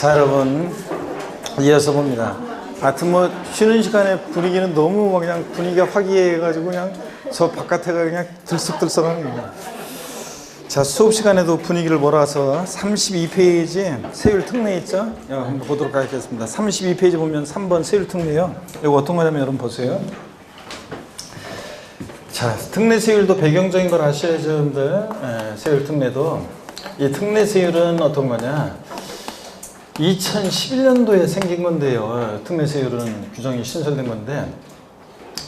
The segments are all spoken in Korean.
자, 여러분, 이어서 봅니다. 하여튼 뭐 쉬는 시간에 분위기는 너무 그냥 분위기가 화기애애해가지고 그냥 저 바깥에가 그냥 들썩들썩한 거예요. 자, 수업 시간에도 분위기를 몰아서 32페이지 세율 특례 있죠? 한번 보도록 하겠습니다. 32페이지 보면 3번 세율 특례요. 이거 어떤 거냐면 여러분 보세요. 자, 특례 세율도 배경적인 걸 아셔야죠, 여러분들. 세율 특례도. 이 특례 세율은 어떤 거냐? 2011년도에 생긴 건데요. 특례 세율은 규정이 신설된 건데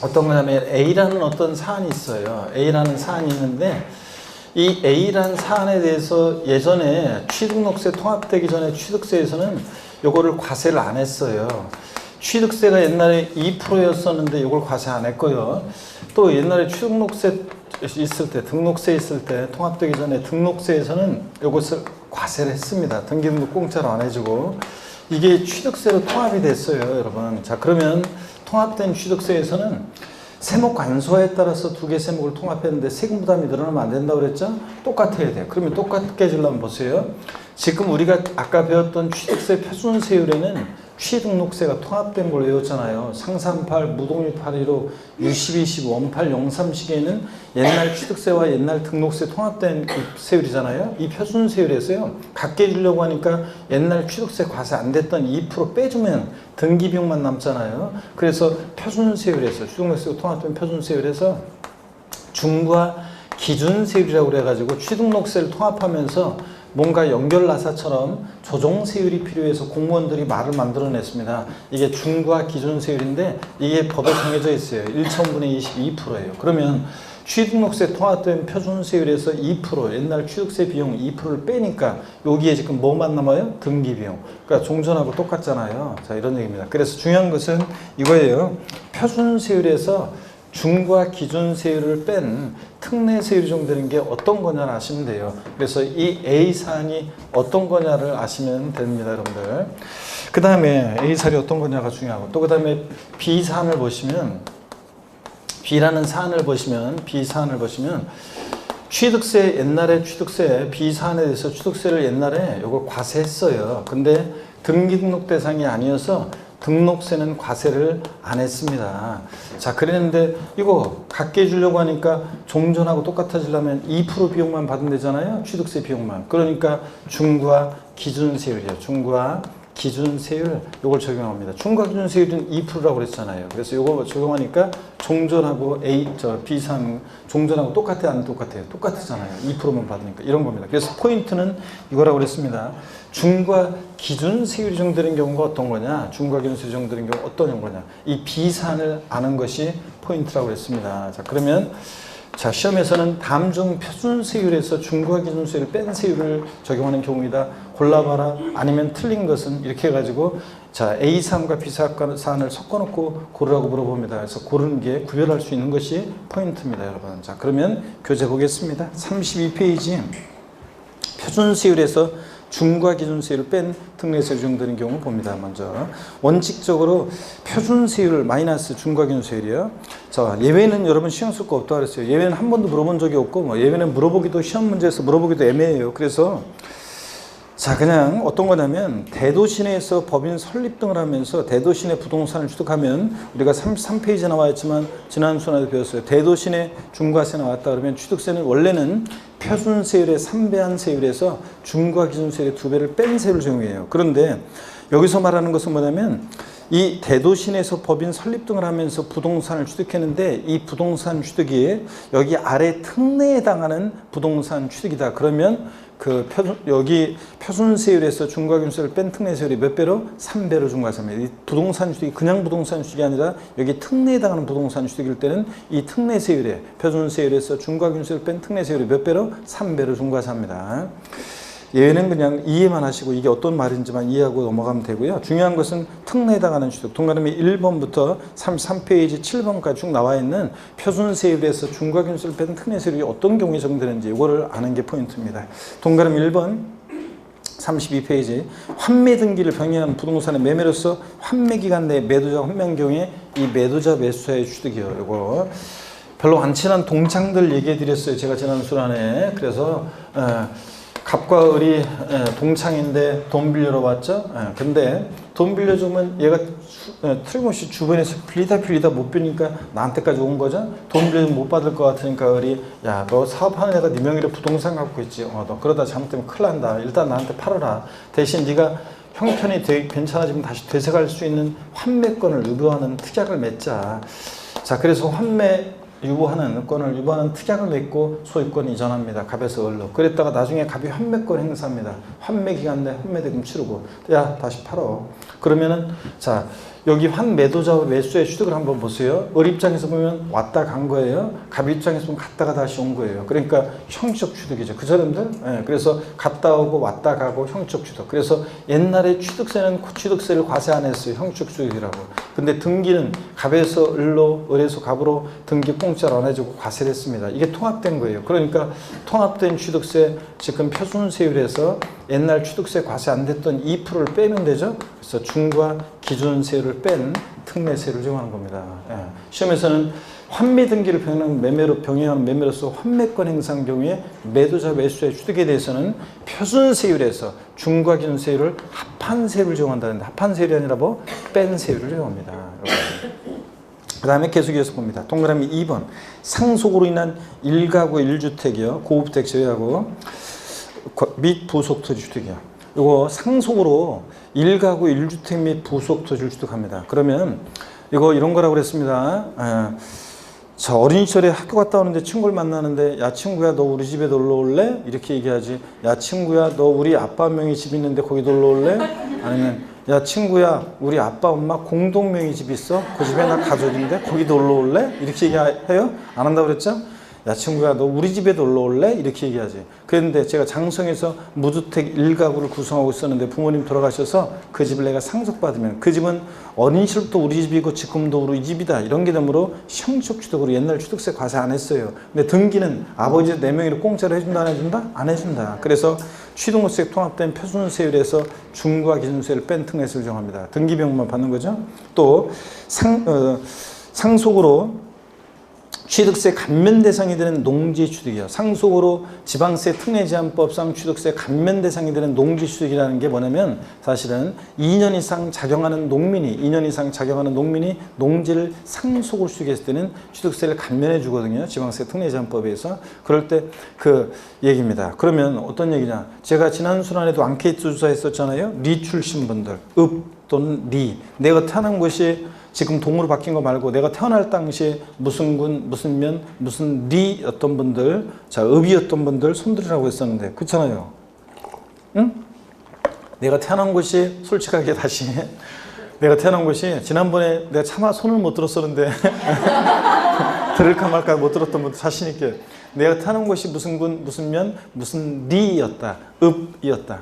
어떤 거냐면 A라는 어떤 사안이 있어요. A라는 사안이 있는데 이 A라는 사안에 대해서 예전에 취등록세 통합되기 전에 취득세에서는 요거를 과세를 안 했어요. 취득세가 옛날에 2%였었는데 이걸 과세 안 했고요. 또 옛날에 취등록세 있을 때, 등록세 있을 때 통합되기 전에 등록세에서는 이것을 과세를 했습니다. 등기등록 공짜로 안 해주고 이게 취득세로 통합이 됐어요, 여러분. 자, 그러면 통합된 취득세에서는 세목 간소화에 따라서 두 개 세목을 통합했는데 세금 부담이 늘어나면 안 된다고 그랬죠? 똑같아야 돼요. 그러면 똑같게 해주려면 보세요. 지금 우리가 아까 배웠던 취득세 표준세율에는 취등록세가 통합된 걸 외웠잖아요. 상산팔, 무동일 815, U12, 원팔, 03시기에는 옛날 취득세와 옛날 등록세 통합된 세율이잖아요. 이 표준세율에서요. 갖게 해주려고 하니까 옛날 취득세 과세 안 됐던 2% 빼주면 등기비용만 남잖아요. 그래서 표준세율에서 취등록세가 통합된 표준세율에서 중과 기준세율이라고 그래가지고 취등록세를 통합하면서 뭔가 연결나사처럼 조정세율이 필요해서 공무원들이 말을 만들어냈습니다. 이게 중과 기준세율인데 이게 법에 정해져 있어요. 1,000분의 22%예요. 그러면 취등록세 통합된 표준세율에서 2% 옛날 취득세 비용 2%를 빼니까 여기에 지금 뭐만 남아요? 등기비용. 그러니까 종전하고 똑같잖아요. 자, 이런 얘기입니다. 그래서 중요한 것은 이거예요. 표준세율에서 중과 기준세율을 뺀 특례세율이 정되는 게 어떤 거냐를 아시면 돼요. 그래서 이 A사안이 어떤 거냐를 아시면 됩니다, 여러분들. 그 다음에 A사안이 어떤 거냐가 중요하고 또 그 다음에 B사안을 보시면 B라는 사안을 보시면 B사안을 보시면 취득세 옛날에 취득세 B사안에 대해서 취득세를 옛날에 이거 과세했어요. 근데 등기등록 대상이 아니어서 등록세는 과세를 안 했습니다. 자, 그랬는데 이거 갖게 해주려고 하니까 종전하고 똑같아지려면 2% 비용만 받으면 되잖아요. 취득세 비용만. 그러니까 중과 기준세율이에요. 중과 기준세율 이걸 적용합니다. 중과 기준세율은 2%라고 그랬잖아요. 그래서 이거 적용하니까 종전하고 B상 종전하고 똑같아요? 안 똑같아요? 똑같잖아요. 2%만 받으니까 이런 겁니다. 그래서 포인트는 이거라고 그랬습니다. 중과 기준세율이 정되는 경우가 어떤 거냐? 중과 기준세율이 정되는 경우가 어떤 거냐? 이 B사안을 아는 것이 포인트라고 그랬습니다. 자, 그러면 자, 시험에서는 다음 중 표준세율에서 중과 기준세율을 뺀 세율을 적용하는 경우이다. 골라봐라. 아니면 틀린 것은 이렇게 해가지고 자, A사안과 B사안을 섞어놓고 고르라고 물어봅니다. 그래서 고르는 게 구별할 수 있는 것이 포인트입니다, 여러분. 자, 그러면 교재 보겠습니다. 32페이지 표준세율에서 중과 기준세율을 뺀 특례세율이 적용되는 경우 봅니다. 먼저 원칙적으로 표준세율 마이너스 중과 기준세율이요. 자, 예외는 여러분 신경 쓸 거 없다고 그랬어요. 예외는 한 번도 물어본 적이 없고 뭐 예외는 물어보기도 시험 문제에서 물어보기도 애매해요. 그래서 자, 그냥 어떤 거냐면 대도시내에서 법인 설립 등을 하면서 대도시내 부동산을 취득하면 우리가 33페이지에 나와 있지만 지난 수업에도 배웠어요. 대도시내 중과세 나왔다 그러면 취득세는 원래는 표준세율의 3배한 세율에서 중과 기준세율의 2배를 뺀 세율을 적용해요. 그런데 여기서 말하는 것은 뭐냐면 이 대도시내에서 법인 설립 등을 하면서 부동산을 취득했는데 이 부동산 취득이 여기 아래 특례에 해당하는 부동산 취득이다. 그러면 여기 표준세율에서 중과 기준세율을 뺀 특례세율이 몇 배로? 3배로 중과세입니다. 이 부동산 취득이 그냥 부동산 취득이 아니라 여기 특례에 해당하는 부동산 취득일 때는 이 특례세율에 표준세율에서 중과 기준세율을 뺀 특례세율이 몇 배로? 3배로 중과세합니다. 예외는 그냥 이해만 하시고 이게 어떤 말인지만 이해하고 넘어가면 되고요. 중요한 것은 특례에 해당하는 취득. 동그라미 1번부터 33페이지 7번까지 쭉 나와 있는 표준세율에서 중과 기준세율을 뺀 특례세율이 어떤 경우에 적용되는지 이거를 아는 게 포인트입니다. 동그라미 1번 32페이지 환매 등기를 병행한 부동산의 매매로서 환매 기간 내에 매도자가 환매한 경우에 이 매도자 매수자의 취득이요. 이거 별로 안 친한 동창들 얘기해 드렸어요. 제가 지난 시간에. 그래서 갑과 을이 동창인데 돈 빌려러 왔죠. 근데 돈 빌려주면 얘가 틀림없이 주변에서 빌리다 못 빌리니까 나한테까지 온 거죠. 돈 빌려주면 못 받을 것 같으니까 을이 야, 너 사업하는 애가 네 명의로 부동산 갖고 있지. 너 그러다 잘못되면 큰일 난다. 일단 나한테 팔아라. 대신 네가 형편이 괜찮아지면 다시 되새갈 수 있는 환매권을 유보하는 특약을 맺자. 자, 그래서 환매 유보하는 권을 유보하는 특약을 맺고 소유권 이전합니다. 갑에서 을로. 그랬다가 나중에 갑이 환매권 행사합니다. 환매 기간 내에 환매대금 치르고 야, 다시 팔어. 그러면은 자, 여기 환매도자와 매수의 취득을 한번 보세요. 을 입장에서 보면 왔다 간 거예요. 갑 입장에서 보면 갔다가 다시 온 거예요. 그러니까 형적 취득이죠. 그죠, 여러분들? 그래서 갔다 오고 왔다 가고 형적 취득. 그래서 옛날에 취득세는 취득세를 과세 안 했어요. 형적 취득이라고. 근데 등기는 갑에서 을로, 을에서 갑으로 등기 공짜로 안 해주고 과세를 했습니다. 이게 통합된 거예요. 그러니까 통합된 취득세, 지금 표준세율에서 옛날 취득세 과세 안 됐던 2%를 빼면 되죠. 그래서 중과 기준세율을 뺀 특례세율을 적용하는 겁니다. 시험에서는 환매 등기를 병행한 매매로서 환매권 행사한 경우에 매도자 매수자의 취득에 대해서는 표준세율에서 중과 기준세율을 합한 세율을 적용한다는데 합한 세율이 아니라 뭐 뺀 세율을 적용합니다. 그 다음에 계속해서 봅니다. 동그라미 2번 상속으로 인한 1가구 1주택이요. 고급택 제외하고 및 부속토지 취득이요. 이거 상속으로 1가구 1주택 및 부속토지를 취득합니다. 그러면 이거 이런 거라고 그랬습니다. 자, 어린 시절에 학교 갔다 오는데 친구를 만나는데 야, 친구야, 너 우리 집에 놀러 올래? 이렇게 얘기하지. 야, 친구야, 너 우리 아빠 명의 집 있는데 거기 놀러 올래? 아니면 야, 친구야, 우리 아빠 엄마 공동 명의 집 있어? 그 집에 나 가족인데 거기 놀러 올래? 이렇게 얘기해요? 안 한다고 그랬죠? 야, 친구야, 너 우리 집에 놀러 올래? 이렇게 얘기하지. 그런데 제가 장성에서 무주택 1가구를 구성하고 있었는데 부모님 돌아가셔서 그 집을 내가 상속받으면 그 집은 어린 시절부터 우리 집이고 지금도 우리 집이다. 이런 개념으로 형적 취득으로 옛날 취득세 과세 안 했어요. 근데 등기는 아버지 4명이로 공짜로 해준다, 안 해준다? 안 해준다. 그래서 취득세 통합된 표준세율에서 중과 기준세를 뺀 특례세를 정합니다. 등기 비용만 받는 거죠. 또 상속으로 취득세 감면 대상이 되는 농지 취득이요. 상속으로 지방세 특례제한법상 취득세 감면 대상이 되는 농지 취득이라는 게 뭐냐면 사실은 2년 이상 작용하는 농민이 농지를 상속을 취득했을 때는 취득세를 감면해 주거든요. 지방세 특례제한법에서. 그럴 때 그 얘기입니다. 그러면 어떤 얘기냐? 제가 지난 순환에도 앙케이트 조사했었잖아요. 리 출신 분들, 읍 또는 리. 내가 태어난 곳이 지금 동으로 바뀐 거 말고 내가 태어날 당시에 무슨 군, 무슨 면, 무슨 리였던 분들, 자, 읍이었던 분들 손들이라고 했었는데, 그렇잖아요. 응? 내가 태어난 곳이 솔직하게 다시 내가 태어난 곳이 지난번에 내가 차마 손을 못 들었었는데 들을까 말까 못 들었던 분들 자신 있게 내가 태어난 곳이 무슨 군, 무슨 면, 무슨 리였다, 읍이었다.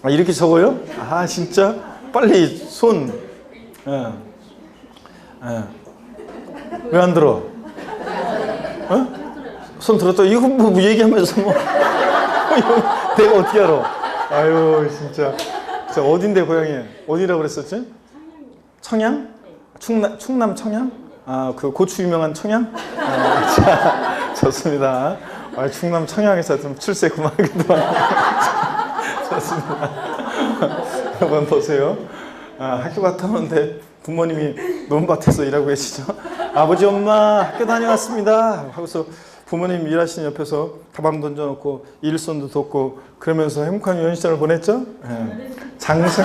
아, 이렇게 적어요? 아, 진짜? 빨리 손. 왜 안 들어? 손 들었다. 이거 뭐 얘기하면서 뭐 내가 어떻게 알아? 아유, 진짜. 자, 어딘데 고향이? 어디라고 그랬었지? 청양? 충남 청양? 아, 그 고추 유명한 청양? 자, 좋습니다. 아, 충남 청양에서 좀 출세 그만하기도 하고. 좋습니다. 한번 보세요. 학교 갔다 오는데 부모님이 논밭에서 일하고 계시죠. 아버지, 엄마 학교 다녀왔습니다 하고서 부모님 일하시는 옆에서 가방 던져놓고 일손도 돕고 그러면서 행복한 유년 시절을 보냈죠. 장성에서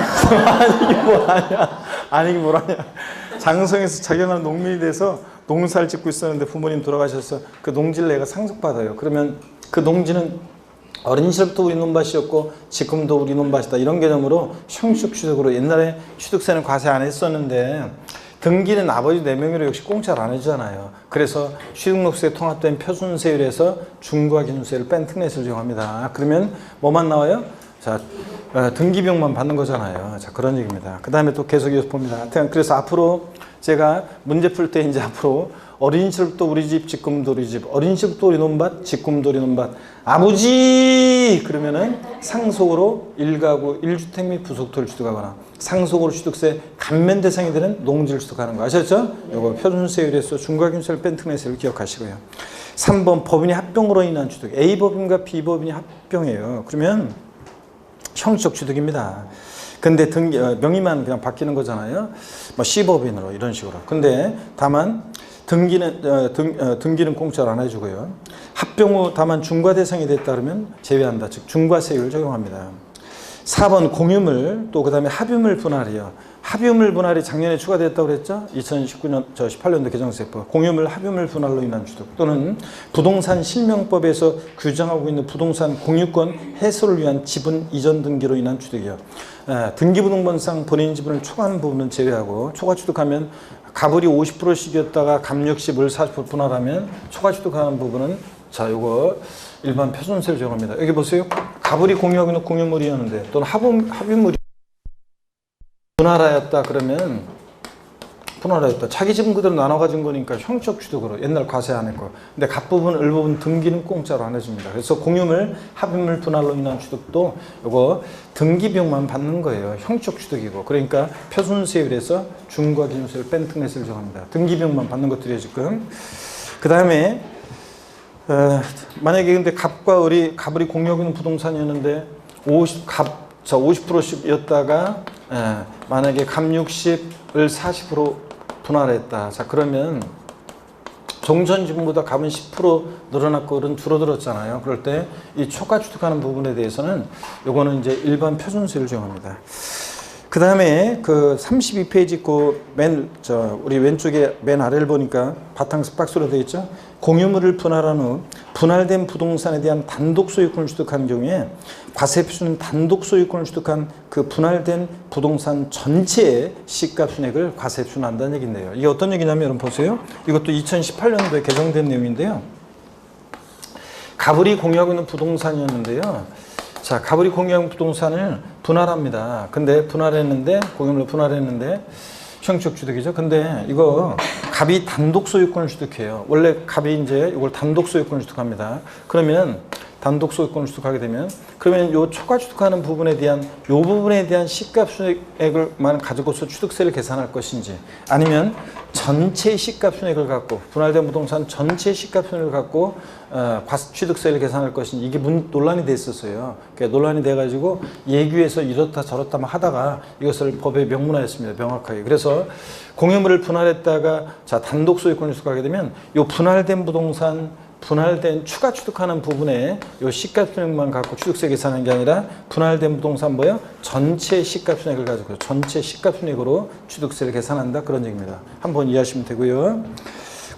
아니긴 뭐라냐. 장성에서 작용하는 농민이 돼서 농사를 짓고 있었는데 부모님 돌아가셔서 그 농지를 내가 상속받아요. 그러면 그 농지는 어린 시절부터 우리 논밭이었고 지금도 우리 논밭이다. 이런 개념으로 형식 취득으로 옛날에 취득세는 과세 안 했었는데 등기는 아버지 4명으로 역시 공짜로 안 해주잖아요. 그래서 취득록세 통합된 표준세율에서 중과 기준세를 뺀 특례세를 적용합니다. 그러면 뭐만 나와요? 자, 등기비용만 받는 거잖아요. 자, 그런 얘기입니다. 그 다음에 또 계속 이어서 봅니다. 그래서 앞으로 제가 문제 풀 때 이제 앞으로 어린 시절부터 우리 집, 지금도 우리 집, 어린 시절부터 우리 논밭, 지금도 우리 논밭, 아버지! 그러면은 상속으로 1가구 1주택 및 부속토를 취득하거나 상속으로 취득세 감면 대상이 되는 농지를 취득하는 거 아셨죠? 요거 표준세율에서 중과균세를 뺀 특례세를 기억하시고요. 3번 법인이 합병으로 인한 취득. A법인과 B법인이 합병해요. 그러면 형식적 취득입니다. 근데 명의만 그냥 바뀌는 거잖아요. 뭐 C법인으로 이런 식으로. 근데 다만 등기는 공짜로 안 해주고요. 합병 후 다만 중과 대상이 됐다 그러면 제외한다. 즉 중과세율을 적용합니다. 4번 공유물 또 그 다음에 합유물 분할이요. 합유물 분할이 작년에 추가됐다고 그랬죠? 18년도 개정세법. 공유물 합유물 분할로 인한 취득 또는 부동산 실명법에서 규정하고 있는 부동산 공유권 해소를 위한 지분 이전 등기로 인한 취득이요. 등기부등본상 본인 지분을 초과하는 부분은 제외하고 초과 취득하면 가불이 50%씩이었다가 갑 60을 40% 분할하면 초과 취득하는 부분은 자 요거 일반 표준세를 적용합니다. 여기 보세요. 가불이 공유하고 있는 공유물이었는데 또는 합유물이 분할하였다 그러면 분할하였다. 자기 지분 그대로 나눠 가진 거니까 형식 취득으로 옛날 과세 안 했고 근데 갑부분, 을부분 등기는 공짜로 안 해줍니다. 그래서 공유물, 합유물 분할로 인한 취득도 요거 등기비용만 받는 거예요. 형식 취득이고 그러니까 표준세율에서 중과 기준세율 뺀 특례세를 정합니다. 등기비용만 받는 것들이에요 지금. 그 다음에 만약에 근데 갑과 을이 가불이 공유하고 있는 부동산이었는데 50%씩이었다가 만약에 갑 60을 40% 분할했다. 자 그러면 종전 지분보다 갑은 10% 늘어났고 을은 줄어들었잖아요. 그럴 때 이 초과 취득하는 부분에 대해서는 요거는 이제 일반 표준세를 적용합니다. 그 다음에 그 32페이지 있고 우리 왼쪽에 맨 아래를 보니까 바탕 박스로 되어 있죠. 공유물을 분할한 후 분할된 부동산에 대한 단독 소유권을 취득한 경우에 과세 표준은 단독 소유권을 취득한 그 분할된 부동산 전체의 시가 순액을 과세 표준한다는 얘기인데요. 이게 어떤 얘기냐면 여러분 보세요. 이것도 2018년도에 개정된 내용인데요. 가불이 공유하고 있는 부동산이었는데요. 자, 가불이 공유한 부동산을 분할합니다. 근데 분할했는데 공유물로 분할했는데 형식 취득이죠. 근데 이거 갑이 단독 소유권을 취득해요. 원래 갑이 이제 이걸 단독 소유권을 취득합니다. 그러면 단독 소유권을 취득하게 되면 그러면 요 초과 취득하는 부분에 대한 요 부분에 대한 시가 순액을만 가지고서 취득세를 계산할 것인지 아니면 전체 시가 순액을 갖고 분할된 부동산 전체 시가 순액을 갖고 취득세를 계산할 것인지 이게 논란이 됐었어요. 논란이 돼가지고 예규에서 이렇다 저렇다 막 하다가 이것을 법에 명문화했습니다. 명확하게. 그래서 공유물을 분할했다가 자 단독 소유권을 취득하게 되면 요 분할된 부동산 분할된 추가 취득하는 부분에 요 시가순액만 갖고 취득세 계산하는 게 아니라 분할된 부동산 뭐예요? 전체 시가순액을 가지고 전체 시가순액으로 취득세를 계산한다 그런 얘기입니다. 한번 이해하시면 되고요.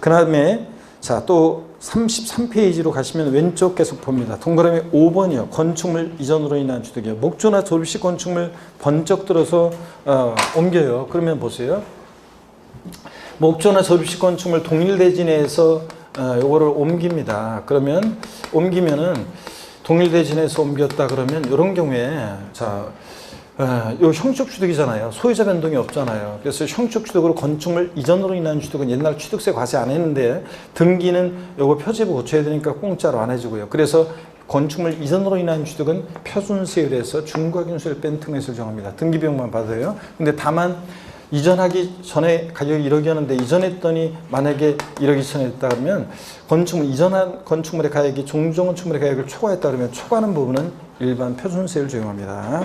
그 다음에 자 또 33페이지로 가시면 왼쪽 계속 봅니다. 동그라미 5번이요. 건축물 이전으로 인한 취득이요. 목조나 조립식 건축물 번쩍 들어서 옮겨요. 그러면 보세요. 목조나 조립식 건축물 동일대진에서 요거를 옮깁니다. 그러면 옮기면은 동일대진에서 옮겼다 그러면 이런 경우에 자, 요 형식 취득이잖아요. 소유자 변동이 없잖아요. 그래서 형식 취득으로 건축물 이전으로 인한 취득은 옛날 취득세 과세 안 했는데 등기는 요거 표제부 고쳐야 되니까 공짜로 안 해주고요. 그래서 건축물 이전으로 인한 취득은 표준세율에서 중과기준세율 뺀 특례세를 정합니다. 등기비용만 받아요. 근데 다만 이전하기 전에 가격이 1억이었는데 이전했더니 만약에 1억 2천이었다 그러면 건축물 이전한 건축물의 가격이 종전건축물의 가격을 초과했다 그러면 초과하는 부분은 일반 표준세율을 적용합니다.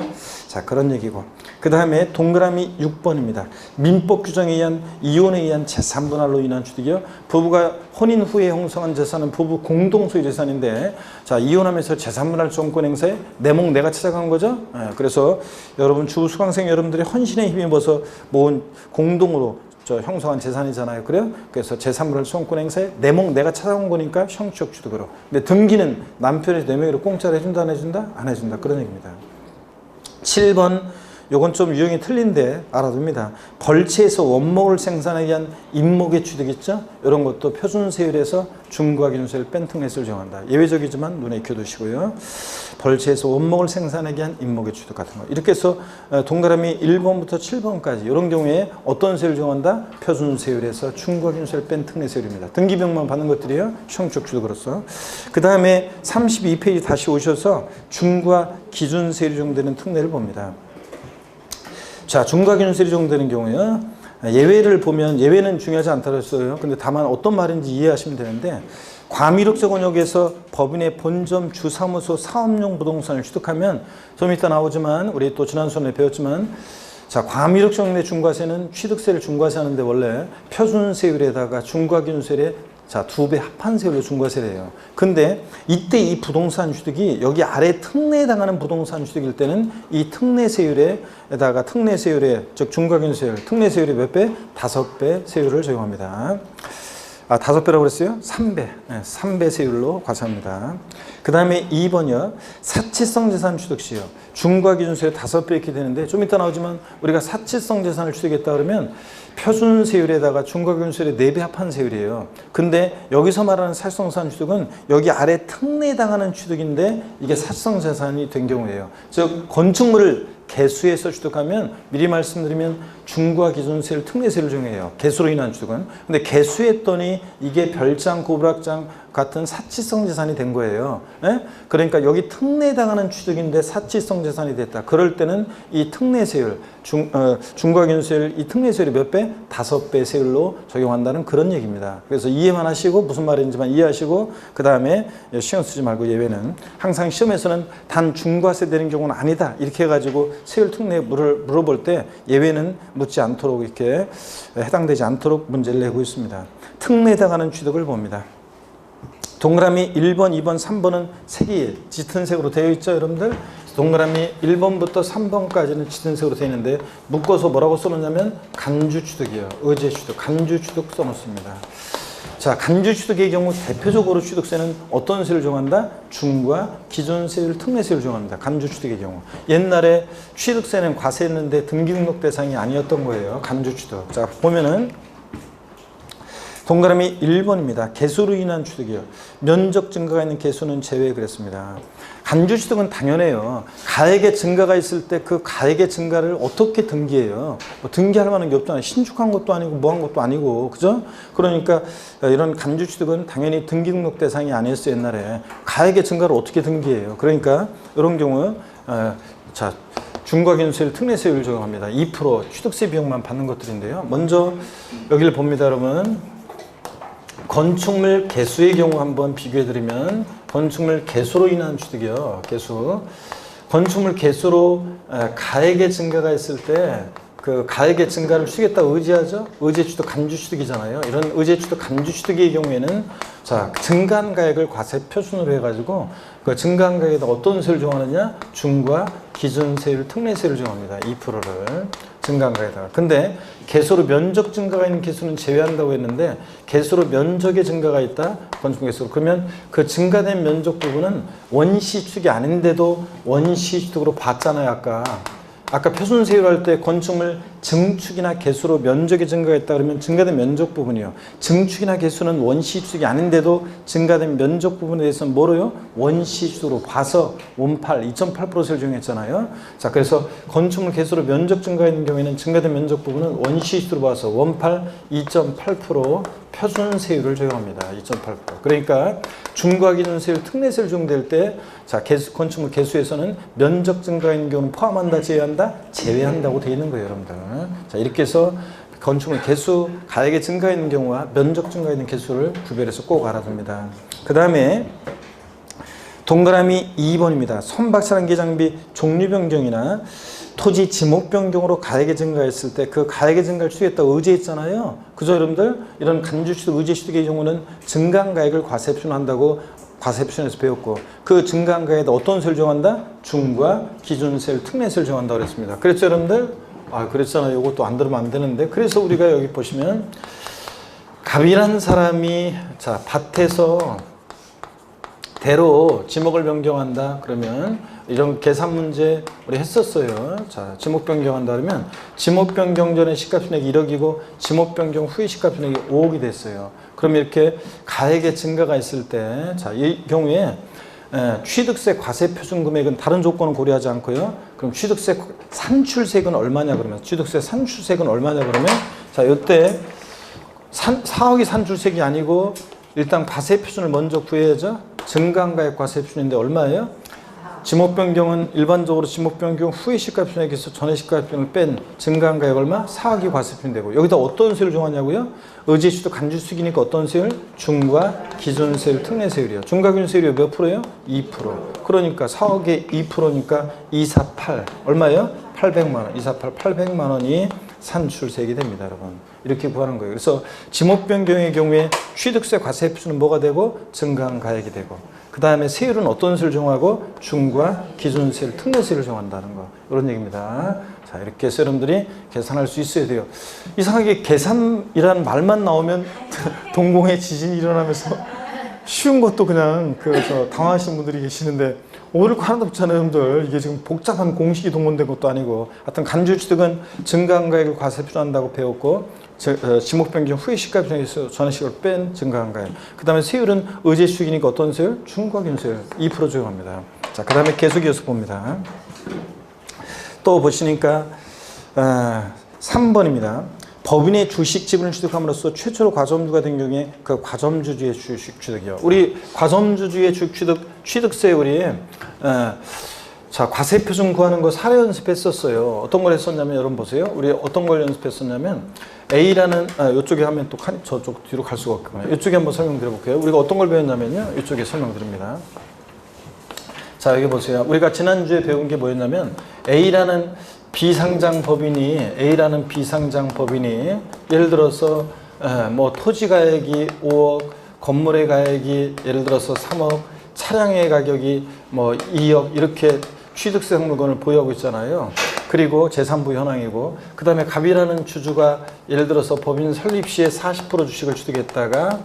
자 그런 얘기고 그 다음에 동그라미 6번입니다. 민법 규정에 의한 이혼에 의한 재산분할로 인한 취득이요. 부부가 혼인 후에 형성한 재산은 부부 공동소유 재산인데 자 이혼하면서 재산분할 정권 행사에 내 목 내가 찾아간 거죠. 그래서 여러분 주 수강생 여러분들이 헌신에 힘입어서 모은 공동으로 형성한 재산이잖아요. 그래요? 그래서 재산분할 소유권 행사에 내 목 내가 찾아온 거니까 형식 취득으로. 근데 등기는 남편이 내 명의로 공짜로 해준다 안 해준다? 안 해준다. 그런 얘기입니다. 7번 요건 좀 유형이 틀린데 알아둡니다. 벌채에서 원목을 생산하기 위한 임목의 취득 있죠? 이런 것도 표준세율에서 중과기준세율 뺀 특례세를 정한다. 예외적이지만 눈에 익혀두시고요. 벌채에서 원목을 생산하기 위한 임목의 취득 같은 거. 이렇게 해서 동그라미 1번부터 7번까지 이런 경우에 어떤 세율을 정한다? 표준세율에서 중과기준세율 뺀 특례세율입니다. 등기비용만 받는 것들이에요. 형식 취득으로서. 그 다음에 32페이지 다시 오셔서 중과기준세율이 적용되는 특례를 봅니다. 자, 중과기준세율이 적용되는 경우에요. 예외를 보면 예외는 중요하지 않다고 했어요. 근데 다만 어떤 말인지 이해하시면 되는데 과미륵적 원역에서 법인의 본점 주사무소 사업용 부동산을 취득하면 좀 이따 나오지만 우리 또 지난 수업에 배웠지만 자, 과미륵적 원역의 중과세는 취득세를 중과세하는데 원래 표준세율에다가 중과기준세율에 자, 2배 합한 세율로 중과세를 해요. 근데 이때 이 부동산 취득이 여기 아래 특례에 해당하는 부동산 취득일 때는 이 특례세율에다가 특례세율에 즉 중과기준세율 특례세율의 몇 배? 5배 세율을 적용합니다. 5배라고 그랬어요? 3배. 네, 3배 세율로 과세합니다. 그 다음에 2번이요. 사치성 재산 취득 시요. 중과기준세율 5배 이렇게 되는데 좀 이따 나오지만 우리가 사치성 재산을 취득했다 그러면 표준세율에다가 중과기준세율의 4배 합한 세율이에요. 근데 여기서 말하는 사치성 재산 취득은 여기 아래 특례에 해당하는 취득인데 이게 사치성 재산이 된 경우예요. 즉 건축물을 개수해서 취득하면 미리 말씀드리면 중과기준세율 특례세율을 적용해요. 개수로 인한 취득은. 근데 개수했더니 이게 별장, 고불악장 같은 사치성 재산이 된 거예요. 예? 그러니까 여기 특례에 해당하는 취득인데 사치성 재산이 됐다. 그럴 때는 이 특례세율, 중과기준세율, 이 특례세율이 몇 배? 5배 세율로 적용한다는 그런 얘기입니다. 그래서 이해만 하시고 무슨 말인지만 이해하시고 그 다음에 신경 쓰지 말고 예외는 항상 시험에서는 단 중과세 되는 경우는 아니다. 이렇게 해가지고 세율 특례 물어볼 때 예외는 묻지 않도록 이렇게 해당되지 않도록 문제를 내고 있습니다. 특례에 해당하는 취득을 봅니다. 동그라미 1번, 2번, 3번은 색이 짙은 색으로 되어 있죠, 여러분들? 동그라미 1번부터 3번까지는 짙은 색으로 되어 있는데 묶어서 뭐라고 써놓냐면 간주 취득이에요. 의제 취득, 간주 취득 써놓습니다. 자, 간주 취득의 경우 대표적으로 취득세는 어떤 세율을 적용한다? 중과 기준세율, 특례세율을 적용합니다. 간주 취득의 경우. 옛날에 취득세는 과세했는데 등기등록 대상이 아니었던 거예요. 간주 취득. 자, 보면은 동그라미 1번입니다. 개수로 인한 취득이요. 면적 증가가 있는 개수는 제외 그랬습니다. 간주 취득은 당연해요. 가액의 증가가 있을 때 그 가액의 증가를 어떻게 등기해요? 뭐 등기할 만한 게 없잖아요. 신축한 것도 아니고 뭐한 것도 아니고, 그죠? 그러니까 이런 간주 취득은 당연히 등기 등록 대상이 아니었어요. 옛날에 가액의 증가를 어떻게 등기해요? 그러니까 이런 경우 자. 중과기준세율, 특례세율을 적용합니다. 2% 취득세 비용만 받는 것들인데요. 먼저 여기를 봅니다, 여러분. 건축물 개수의 경우 한번 비교해드리면 건축물 개수로 인한 취득이요. 개수. 건축물 개수로 가액의 증가가 있을 때 그 가액의 증가를 취득했다고 의지하죠. 의제 취득, 간주 취득이잖아요. 이런 의제 취득, 간주 취득의 경우에는 자, 증가한 가액을 과세 표준으로 해가지고 그 증가한 가액에다 어떤 세율을 적용하느냐? 중과 기준세율, 특례세율을 적용합니다. 2%를 증가한 가액에다가. 근데 개수로 면적 증가가 있는 개수는 제외한다고 했는데 개수로 면적의 증가가 있다. 건축물 개수로. 그러면 그 증가된 면적 부분은 원시 취득이 아닌데도 원시 취득으로 봤잖아요. 아까 표준세율 할 때 건축물 증축이나 개수로 면적의 증가가 있다 그러면 증가된 면적 부분이요. 증축이나 개수는 원시 취득이 아닌데도 증가된 면적 부분에 대해서는 뭐로요? 원시 취득으로 봐서 원팔 2.8%를 적용했잖아요. 자, 그래서 건축물 개수로 면적 증가가 있는 경우에는 증가된 면적 부분은 원시 취득으로 봐서 원팔 2.8% 표준세율을 적용합니다. 2.8%. 그러니까 중과기준세율, 특례세율 적용될 때 자, 건축물 개수에서는 면적 증가가 있는 경우는 포함한다, 제외한다? 제외한다고 되어 있는 거예요, 여러분들. 자, 이렇게 해서 건축물 개수, 가액의 증가 있는 경우와 면적 증가 있는 개수를 구별해서 꼭 알아둡니다. 그 다음에 동그라미 2번입니다. 선박차량기 장비 종류 변경이나 토지 지목 변경으로 가액의 증가했을 때 그 가액의 증가를 취득했다고 의제했잖아요. 그죠, 여러분들? 이런 간주 취득, 의제 취득의 경우는 증가한 가액을 과세 표준한다고 과세 표준에서 배웠고 그 증가한 가액에다 어떤 세율을 정한다? 중과 기준세율, 특례세율을 정한다고 그랬습니다. 그랬죠, 여러분들? 그랬잖아요. 이것도 안 들으면 안 되는데. 그래서 우리가 여기 보시면 갑이라는 사람이 자, 밭에서 대로 지목을 변경한다 그러면 이런 계산 문제 우리 했었어요. 자, 지목 변경한다 그러면 지목 변경 전에 시가총액이 1억이고 지목 변경 후에 시가총액이 5억이 됐어요. 그럼 이렇게 가액의 증가가 있을 때 자, 이 경우에 취득세 과세 표준 금액은 다른 조건은 고려하지 않고요. 그럼 취득세 산출세액은 얼마냐 그러면 취득세 산출세액은 얼마냐 그러면 자, 이때 4억이 산출세액이 아니고 일단 과세 표준을 먼저 구해야죠. 증가한 가액 과세 표준인데 얼마예요? 지목 변경은 일반적으로 지목 변경 후의 시가평액에서 전의 시가평을 뺀 증가한 가액 얼마? 4억이 과세표는 되고 여기다 어떤 세율을 정하냐고요? 의제주도 간주수익이니까 어떤 세율? 중과 기준세율, 특례세율이요. 중과기준세율이 몇 프로예요? 2%. 그러니까 4억에 2%니까 248 얼마예요? 800만 원. 248 800만 원이 산출세액이 됩니다, 여러분. 이렇게 구하는 거예요. 그래서 지목 변경의 경우에 취득세 과세표는 뭐가 되고 증가한 가액이 되고 그 다음에 세율은 어떤 세율을 정하고 중과 기준세율, 특례세율을 정한다는 거 이런 얘기입니다. 자, 이렇게 해서 여러분들이 계산할 수 있어야 돼요. 이상하게 계산이라는 말만 나오면 동공에 지진이 일어나면서 쉬운 것도 그냥 당황하시는 분들이 계시는데 어려울 거 하나도 없잖아요, 여러분들. 이게 지금 복잡한 공식이 동원된 것도 아니고 하여튼 간주취득은 증가한 가액을 과세표로 한다고 배웠고 지목 변경 후의 시가평에서 전액식을 뺀 증가한 가액. 그 다음에 세율은 의제수익이니까 어떤 세율? 중과기준세율 2% 적용합니다. 자, 그 다음에 계속 이어서 봅니다. 또 보시니까 3번입니다. 법인의 주식 지분을 취득함으로써 최초로 과점주가 된 경우에 그 과점주주의 주식 취득이요. 우리 과점주주의 주식 취득세 우리 자, 과세표준 구하는 거 사례 연습했었어요. 어떤 걸 했었냐면 여러분 보세요. 우리 어떤 걸 연습했었냐면 A라는 이쪽에 하면 또 저쪽 뒤로 갈 수가 없거든요. 이쪽에 한번 설명드려 볼게요. 우리가 어떤 걸 배웠냐면요. 이쪽에 설명드립니다. 자, 여기 보세요. 우리가 지난주에 배운 게 뭐였냐면 A라는 비상장 법인이 예를 들어서 뭐 토지 가액이 5억, 건물의 가액이 예를 들어서 3억, 차량의 가격이 뭐 2억 이렇게 취득세 물건을 보유하고 있잖아요. 그리고 재산부 현황이고 그 다음에 갑이라는 주주가 예를 들어서 법인 설립 시에 40% 주식을 취득했다가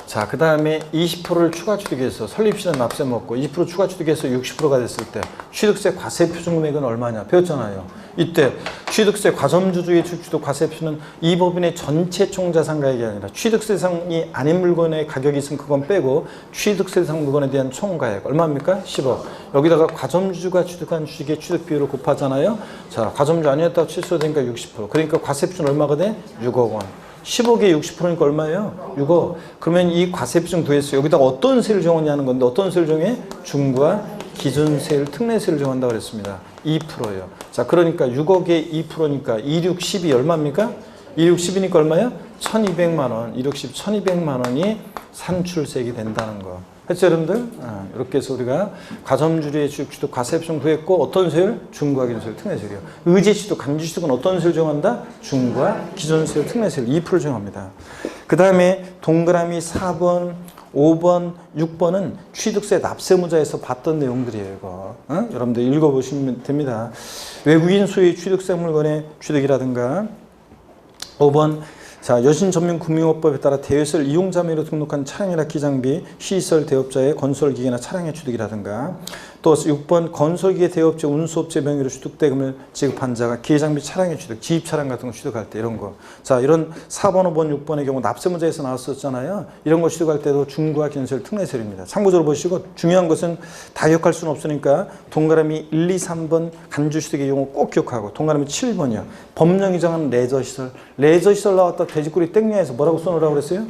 자, 그 다음에 20%를 추가 취득해서 설립 시는 납세 먹고 20% 추가 취득해서 60%가 됐을 때 취득세 과세 표준 금액은 얼마냐 배웠잖아요. 이때 취득세 과점주주의 취득 과세표는 이 법인의 전체 총자산 가액이 아니라 취득세상이 아닌 물건의 가격이 있으면 그건 빼고 취득세상 물건에 대한 총가액 얼마입니까? 10억. 여기다가 과점주주가 취득한 주식의 취득 비율을 곱하잖아요. 자, 과점주 아니었다고 취소되니까 60%. 그러니까 과세표는 얼마가 돼? 6억 원. 10억에 60%니까 얼마예요? 6억. 그러면 이 과세표준 구했어요. 여기다가 어떤 세를 정하냐는 건데 어떤 세를 정해? 중과 기준세율, 특례세를 정한다고 그랬습니다. 2%예요. 자, 그러니까 6억에 2%니까 26, 10이 얼마입니까? 26, 10이니까 얼마예요? 1200만 원. 26, 10, 1200만 원이 산출세액이 된다는 거. 그렇죠, 여러분들? 이렇게 해서 우리가 과점주주의 주식 과세표준 구했고 어떤 세율? 중과 기준세율, 특례세율이요. 의제취득, 간주취득은 어떤 세율 정한다? 중과 기준세율, 특례세율 2% 정합니다. 그 다음에 동그라미 4번, 5번, 6번은 취득세 납세무자에서 봤던 내용들이에요. 이거. 여러분들 읽어보시면 됩니다. 외국인 소유의 취득세 물건의 취득이라든가 5번 자, 여신전민금융업법에 따라 대여시설 이용자 명의로 등록한 차량이나 기장비, 시설 대업자의 건설기계나 차량의 취득이라든가 또 6번 건설기계 대업체, 운수업체 명의로 취득대금을 지급한 자가 기계장비, 차량의 취득, 지입차량 같은 거 취득할 때 이런 거. 자, 이런 4번, 5번, 6번의 경우 납세문제에서 나왔었잖아요. 이런 거 취득할 때도 중과 기준세율, 특례세율입니다. 참고적으로 보시고 중요한 것은 다 기억할 수는 없으니까 동그라미 1, 2, 3번 간주취득의 경우 꼭 기억하고 동그라미 7번이요. 법령이 정한 레저시설. 레저시설 나왔다 돼지꼬리 땡냐에서 뭐라고 써놓으라고 그랬어요?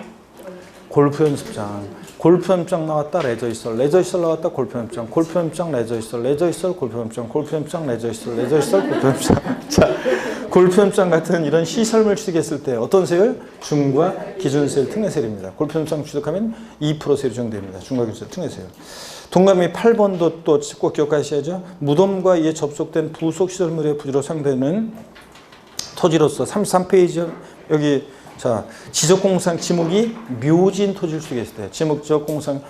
골프 연습장. 골프 연습장 나왔다 레저시설. 레저시설 나왔다 골프 연습장. 골프 연습장 레저시설. 레저시설 골프 연습장. 골프 연습장 레저시설. 레저시설 골프 연습장. 자, 골프 연습장 같은 이런 시설물 취득했을 때 어떤 세율? 중과 기준세율, 특례세율입니다. 골프 연습장 취득하면 2% 세율이 적용됩니다. 중과 기준세율, 특례세율. 동그라미 8번도 또 꼭 기억하셔야죠. 무덤과 이에 접속된 부속시설물의 부지로 사용되는 토지로서 33페이지 여기 자, 지적공상 지목이 묘진 토지를 취득했을 때 지적공상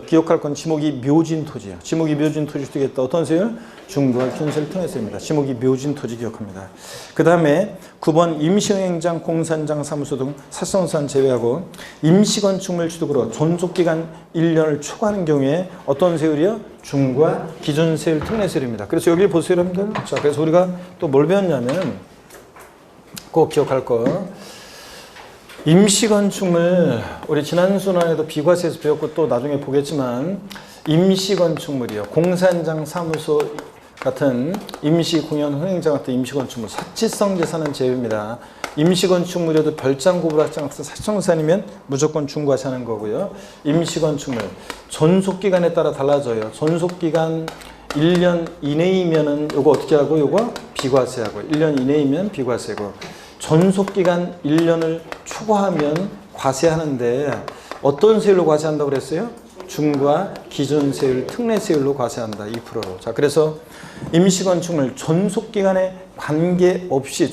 기억할 건 지목이 묘진 토지예요. 지목이 묘진 토지를 취득했다. 어떤 세율? 중과 기준세율 특례세율입니다. 지목이 묘진 토지 기억합니다. 그 다음에 9번 임시은행장, 공산장, 사무소 등 사성산 제외하고 임시건축물 취득으로 존속기간 1년을 초과하는 경우에 어떤 세율이요? 중과 기준세율 특례세율입니다. 그래서 여기 보세요, 여러분들. 자, 그래서 우리가 또 뭘 배웠냐면 꼭 기억할 거. 임시건축물 우리 지난 순환에도 비과세에서 배웠고 또 나중에 보겠지만 임시건축물이요. 공산장, 사무소 같은 임시공연, 흥행장 같은 임시건축물 사치성 재산은 제외입니다. 임시건축물이어도 별장, 고부락장 같은 사치성산이면 무조건 중과세하는 거고요. 임시건축물 존속기간에 따라 달라져요. 존속기간 1년 이내이면은 요거 어떻게 하고 요거 비과세하고 1년 이내이면 비과세고 존속기간 1년을 초과하면 과세하는데 어떤 세율로 과세한다고 그랬어요? 중과 기준세율, 특례세율로 과세한다. 2%로. 자, 그래서 임시건축물 존속기간에 관계없이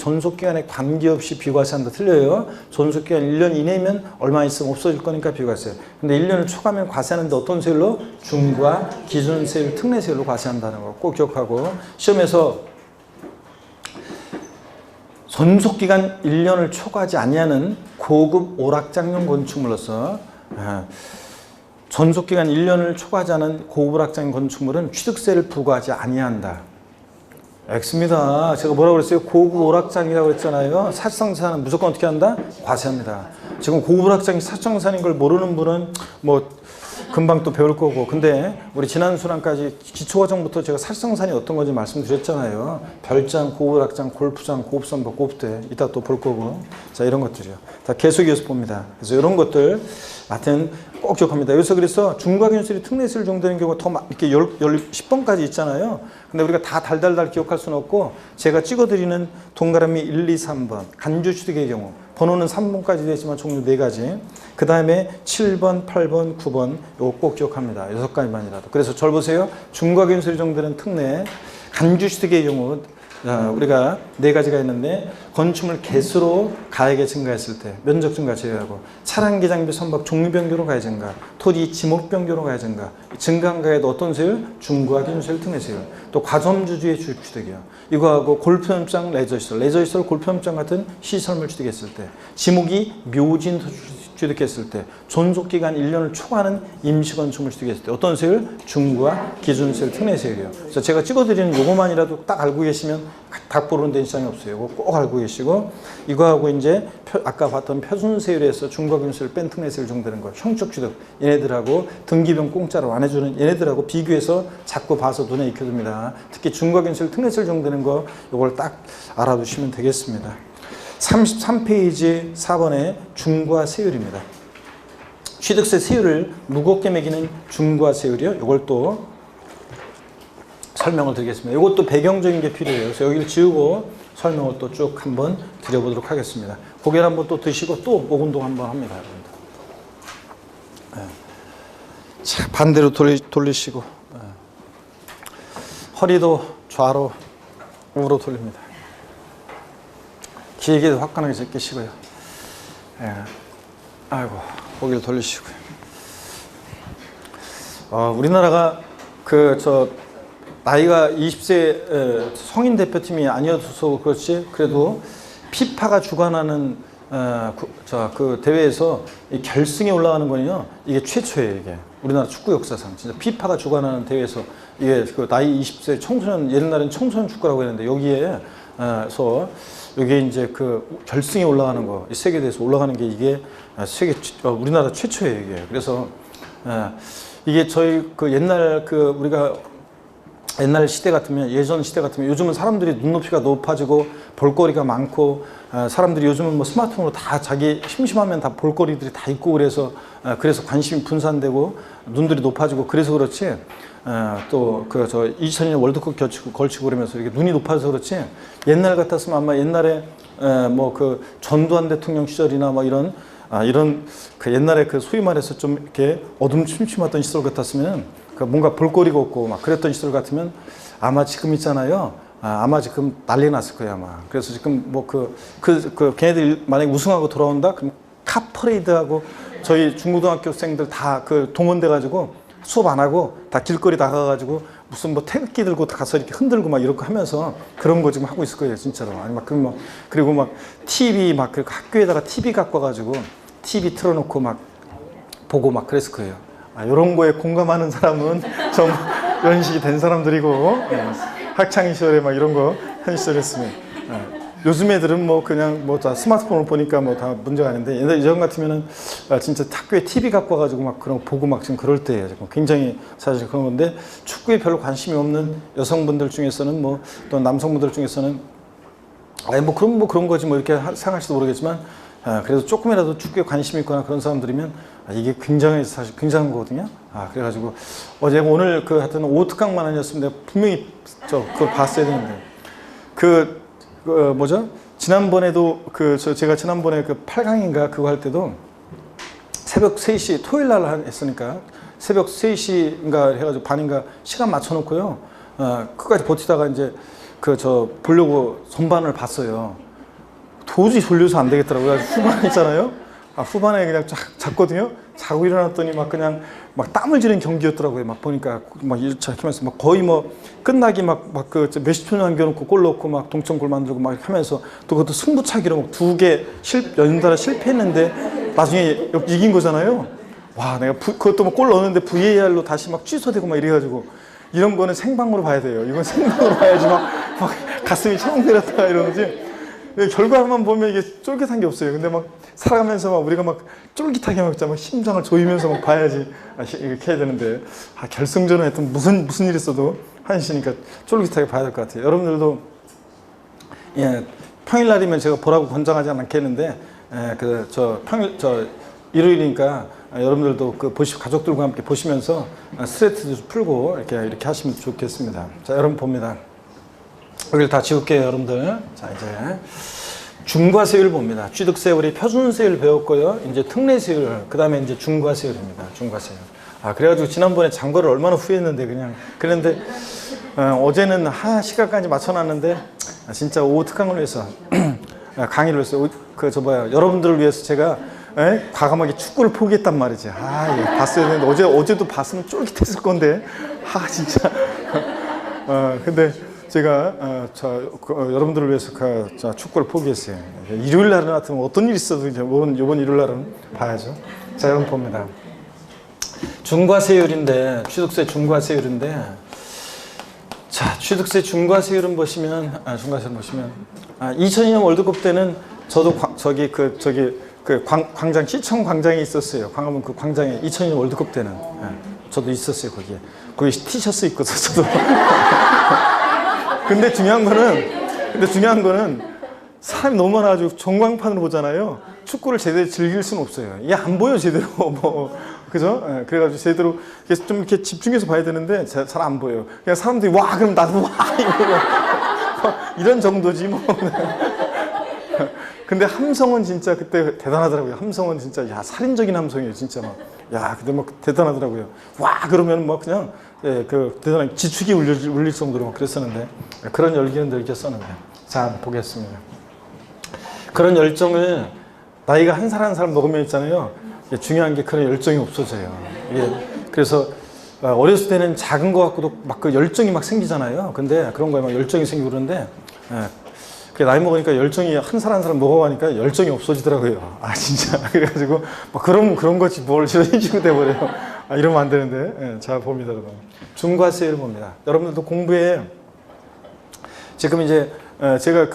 비과세한다. 틀려요. 존속기간 1년 이내면 얼마 있으면 없어질 거니까 비과세. 근데 1년을 초과하면 과세하는데 어떤 세율로? 중과 기준세율, 특례세율로 과세한다는 거 꼭 기억하고 시험에서 존속기간 1년을 초과하지 아니하는 고급 오락장용 건축물로서 존속기간 1년을 초과하지 않은 고급 오락장용 건축물은 취득세를 부과하지 아니한다. X입니다. 제가 뭐라고 그랬어요? 고급 오락장이라고 그랬잖아요. 사실상사는 무조건 어떻게 한다? 과세합니다. 지금 고급 오락장이 사실상사인 걸 모르는 분은 뭐 금방 또 배울 거고. 근데 우리 지난 수련까지 기초과정부터 제가 사실상산이 어떤 건지 말씀드렸잖아요. 별장, 고급락장, 골프장, 고급선박, 고급대 이따 또 볼 거고. 자, 이런 것들이요. 다 계속해서 봅니다. 그래서 이런 것들 하여튼 꼭 기억합니다. 여기서 그래서 중과기준세율이 특례세율 정도는 경우가 더 이렇게 10번까지 있잖아요. 근데 우리가 다 달달달 기억할 수는 없고 제가 찍어드리는 동그라미 1, 2, 3번 간주취득의 경우 번호는 3번까지 되지만 종류 4가지. 그 다음에 7번, 8번, 9번 이거 꼭 기억합니다. 6가지만이라도. 그래서 절 보세요. 중과기준세율 정도는 특례, 간주취득의 경우 우리가 4가지가 있는데 건축물 개수로 가액이 증가했을 때 면적 증가 제외하고 차량 기장비 선박 종류 변경으로 가액 증가, 토지 지목 변경으로 가액 증가, 증가한 가액도 어떤 세율? 중과기준세율 특례세율. 또 과점주주의 주식취득이요. 이거하고 골프연장, 레저시설, 골프연장 같은 시설물 취득했을 때, 지목이 묘진 취득했을 때, 존속기간 1년을 초과하는 임시건축물 취득했을 때 어떤 세율? 중과 기준세율 특례세율이요. 그래서 제가 찍어드리는 요거만이라도 딱 알고 계시면 닭보로는 된 시장이 없어요. 이거 꼭 알고 계시고 이거하고 이제 아까 봤던 표준세율에서 중과 기준세율 뺀 특례세율 정도는 거 형적 취득 얘네들하고 등기병 공짜로 안 해주는 얘네들하고 비교해서 자꾸 봐서 눈에 익혀둡니다. 특히 중과 기준세율 특례세율 정도는 거 이걸 딱 알아두시면 되겠습니다. 33페이지 4번에 중과세율입니다. 취득세 세율을 무겁게 매기는 중과세율이요. 이걸 또 설명을 드리겠습니다. 이것도 배경적인 게 필요해요. 그래서 여기를 지우고 설명을 또 쭉 한번 드려보도록 하겠습니다. 고개를 한번 또 드시고 또 목 운동 한번 합니다. 네. 자, 반대로 돌리시고 네. 허리도 좌로 우로 돌립니다. 길게 화끈하게 제끼시고요. 예. 아이고, 고개를 돌리시고요. 우리나라가 나이가 20세 성인 대표팀이 아니어서 그렇지 그래도 피파가 주관하는 그 대회에서 이 결승에 올라가는 거는요. 이게 최초예요. 이게 우리나라 축구 역사상 진짜 피파가 주관하는 대회에서 이게 그 나이 20세 청소년 옛날엔 청소년 축구라고 했는데 여기에서 이게 이제 그 결승에 올라가는 거, 세계 대회에서 올라가는 게 이게 우리나라 최초예요, 이게. 그래서 이게 저희 그 옛날 우리가 옛날 시대 같으면 예전 시대 같으면 요즘은 사람들이 눈높이가 높아지고 볼거리가 많고 사람들이 요즘은 뭐 스마트폰으로 다 자기 심심하면 다 볼거리들이 다 있고 그래서 관심이 분산되고 눈들이 높아지고 그래서 그렇지 또 2002년 월드컵 걸치고 그러면서 이렇게 눈이 높아져서 그렇지 옛날 같았으면 아마 옛날에 뭐 그 전두환 대통령 시절이나 뭐 이런 그 옛날에 그 소위 말해서 좀 이렇게 어둠침침했던 시절 같았으면 뭔가 볼거리가 없고 막 그랬던 시절 같으면 아마 지금 있잖아요. 아마 지금 난리 났을 거예요, 아마. 그래서 지금 뭐 걔네들 만약에 우승하고 돌아온다? 그럼 카퍼레이드하고 저희 중고등학교생들 다 동원돼가지고 수업 안 하고 다 길거리 나가가지고 무슨 뭐 태극기 들고 가서 이렇게 흔들고 막 이렇게 하면서 그런 거 지금 하고 있을 거예요, 진짜로. 아니 그리고 막 TV 그 학교에다가 TV 갖고 와가지고 TV 틀어놓고 막 보고 막 그랬을 거예요. 이런 거에 공감하는 사람은 좀 연식이 된 사람들이고 학창 시절에 막 이런 거 한 시절이었으면 요즘 애들은 뭐 그냥 뭐 다 스마트폰을 보니까 뭐 다 문제가 아닌데 예전 같으면은 진짜 학교에 TV 갖고 와가지고 막 그런 거 보고 막 지금 그럴 때예요. 지금 굉장히 사실 그런 건데 축구에 별로 관심이 없는 여성분들 중에서는 또 남성분들 중에서는 뭐 그런 거지 뭐 이렇게 생각할지도 모르겠지만 그래서 조금이라도 축구에 관심이 있거나 그런 사람들이면 이게 굉장히 사실 굉장한 거거든요. 그래가지고 오늘 그 하여튼 오특강만 아니었으면 내가 분명히 그걸 봤어야 되는데 뭐죠? 지난번에도 제가 지난번에 그 8강인가 그거 할 때도 새벽 3시 토요일 날 했으니까 새벽 3시인가 해가지고 반인가 시간 맞춰놓고요. 끝까지 버티다가 이제 보려고 전반을 봤어요. 도저히 졸려서 안 되겠더라고요. 후반 있잖아요. 후반에 그냥 쫙 잤거든요. 자고 일어났더니 막 그냥 막 땀을 지는 경기였더라고요. 막 보니까 막 이렇게 하면서 막 거의 뭐 끝나기 몇십 초 남겨놓고 골 넣고 막 동점골 만들고 막 하면서 또 그것도 승부차기로 막 2개 연달아 실패했는데 나중에 이긴 거잖아요. 와, 내가 그것도 뭐 골 넣었는데 VAR로 다시 막 취소되고 막 이래가지고 이런 거는 생방으로 봐야 돼요. 이건 생방으로 봐야지 막 가슴이 처음 내렸다 이러는지. 결과만 보면 이게 쫄깃한 게 없어요. 근데 막 살아가면서 막 우리가 막 쫄깃하게 막 심장을 조이면서 막 봐야지 이렇게 해야 되는데 결승전은 하여튼 무슨 일이 있어도 한시니까 쫄깃하게 봐야 될 것 같아요. 여러분들도 평일날이면 제가 보라고 권장하지 않겠는데 일요일이니까 여러분들도 가족들과 함께 보시면서 스트레스도 풀고 이렇게 하시면 좋겠습니다. 자, 여러분 봅니다. 여기를 다 지울게요, 여러분들. 자, 이제 중과세율 봅니다. 취득세율이 표준세율 배웠고요. 이제 특례세율, 그 다음에 이제 중과세율입니다. 중과세율. 그래가지고 지난번에 잔거를 얼마나 후회했는데 그랬는데 어제는 시간까지 맞춰놨는데 진짜 오후 특강을 위해서 강의를 했어요. 여러분들을 위해서 제가 과감하게 축구를 포기했단 말이지. 봤어야 되는데 어제도 봤으면 쫄깃했을 건데 진짜. 근데 제가 여러분들을 위해서 축구를 포기했어요. 일요일 날은 같으면 어떤 일이 있어도 이제 이번 일요일 날은 봐야죠. 자, 여러분 봅니다. 중과세율인데 취득세 중과세율인데 자, 취득세 중과세율은 보시면 2002년 월드컵 때는 저도 광장 시청 광장에 있었어요. 광화문 그 광장에 2002년 월드컵 때는 저도 있었어요. 거기 티셔츠 입고 저도. 근데 중요한 거는 사람이 너무 많아가지고 전광판으로 보잖아요. 축구를 제대로 즐길 수는 없어요. 이게 안 보여 제대로 그죠? 그래가지고 제대로 좀 이렇게 집중해서 봐야 되는데 잘 안 보여요. 그냥 사람들이 와 그럼 나도 와 이런 정도지 뭐. 근데 함성은 진짜 그때 대단하더라고요. 함성은 진짜 살인적인 함성이에요. 진짜 근데 대단하더라고요. 와 그러면 그냥 대단한 지축이 울릴 정도로 그랬었는데 그런 열기는 느꼈었는데 자 보겠습니다. 그런 열정을 나이가 한 살 한 살 먹으면 있잖아요. 중요한 게 그런 열정이 없어져요. 그래서 어렸을 때는 작은 거 갖고도 그 열정이 생기잖아요. 근데 그런 거에 열정이 생기고 그러는데 나이 먹으니까 열정이 한 살 한 살 먹어가니까 열정이 없어지더라고요. 진짜. 그래가지고 그런 거지 뭘 이런 식으로 돼버려요. 이러면 안 되는데. 자 봅니다, 여러분. 중과세율 봅니다. 여러분들도 공부에 지금 이제 제가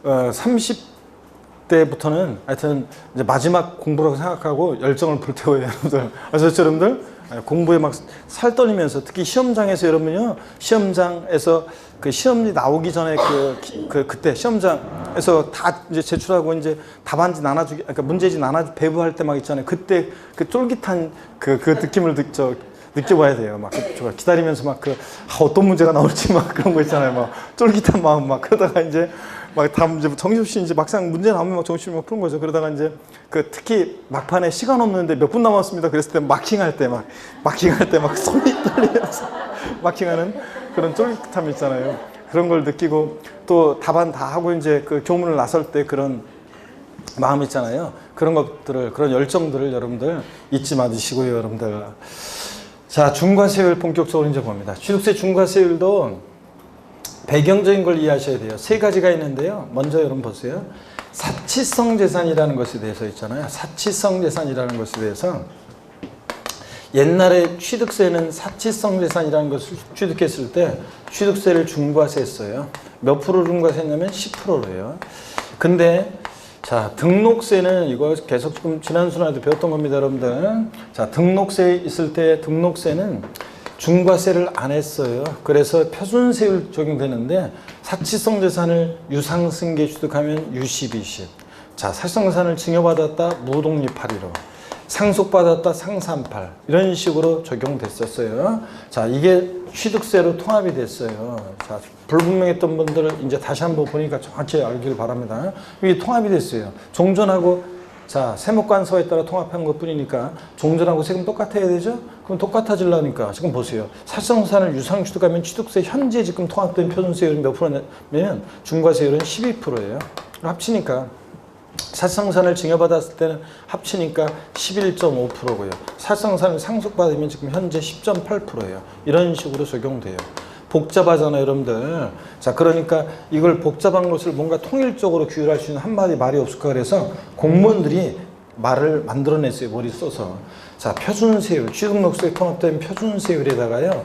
30대부터는 하여튼 이제 마지막 공부라고 생각하고 열정을 불태워요, 여러분들. 아시죠, 여러분들? 공부에 살 떨리면서 특히 시험장에서 여러분요, 시험장에서 시험지 나오기 전에 그때 시험장에서 다 이제 제출하고 이제 답안지 나눠주기, 그러니까 문제지 배부할 때 있잖아요. 그때 쫄깃한 그 느낌을 느껴봐야 돼요. 기다리면서 어떤 문제가 나올지 그런 거 있잖아요. 쫄깃한 마음 그러다가 이제 이제 정신없이 이제 막상 문제 나오면 정신없이 푸는 거죠. 그러다가 이제 특히 막판에 시간 없는데 몇 분 남았습니다. 그랬을 때 마킹할 때 손이 떨리면서 마킹하는 그런 쫄깃함이 있잖아요. 그런 걸 느끼고 또 답안 다 하고 이제 교문을 나설 때 그런 마음 있잖아요. 그런 것들을 그런 열정들을 여러분들 잊지 마시고요, 여러분들. 자, 중과세율 본격적으로 이제 봅니다. 취득세 중과세율도 배경적인 걸 이해하셔야 돼요. 세 가지가 있는데요. 먼저 여러분 보세요. 사치성 재산이라는 것에 대해서 있잖아요. 사치성 재산이라는 것에 대해서 옛날에 취득세는 사치성 재산이라는 것을 취득했을 때 취득세를 중과세했어요. 몇 프로 중과세했냐면 10%로요. 근데 자, 등록세는 이거 계속 지난 순환에도 배웠던 겁니다, 여러분들. 자, 등록세 있을 때 등록세는 중과세를 안 했어요. 그래서 표준세율 적용되는데 사치성 재산을 유상승계 취득하면 U10, 20. 자, 살성산을 증여받았다 무독립 8.15, 상속받았다 상산팔, 이런 식으로 적용됐었어요. 자, 이게 취득세로 통합이 됐어요. 자, 불분명했던 분들을 이제 다시 한번 보니까 정확히 알길 바랍니다. 이게 통합이 됐어요. 종전하고 자, 세목관서에 따라 통합한 것 뿐이니까 종전하고 세금 똑같아야 되죠? 그럼 똑같아지려니까 지금 보세요. 살성산을 유상취득하면 취득세 현재 지금 통합된 표준세율은 몇 프로냐면 중과세율은 12%예요. 합치니까 살성산을 증여받았을 때는 합치니까 11.5%고요. 살성산을 상속받으면 지금 현재 10.8%예요. 이런 식으로 적용돼요. 복잡하잖아요, 여러분들. 자, 그러니까 이걸 복잡한 것을 뭔가 통일적으로 규율할 수 있는 한마디 말이 없을까 그래서 공무원들이 말을 만들어냈어요, 머리 써서. 자, 표준세율, 취득록세 통합된 표준세율에다가요,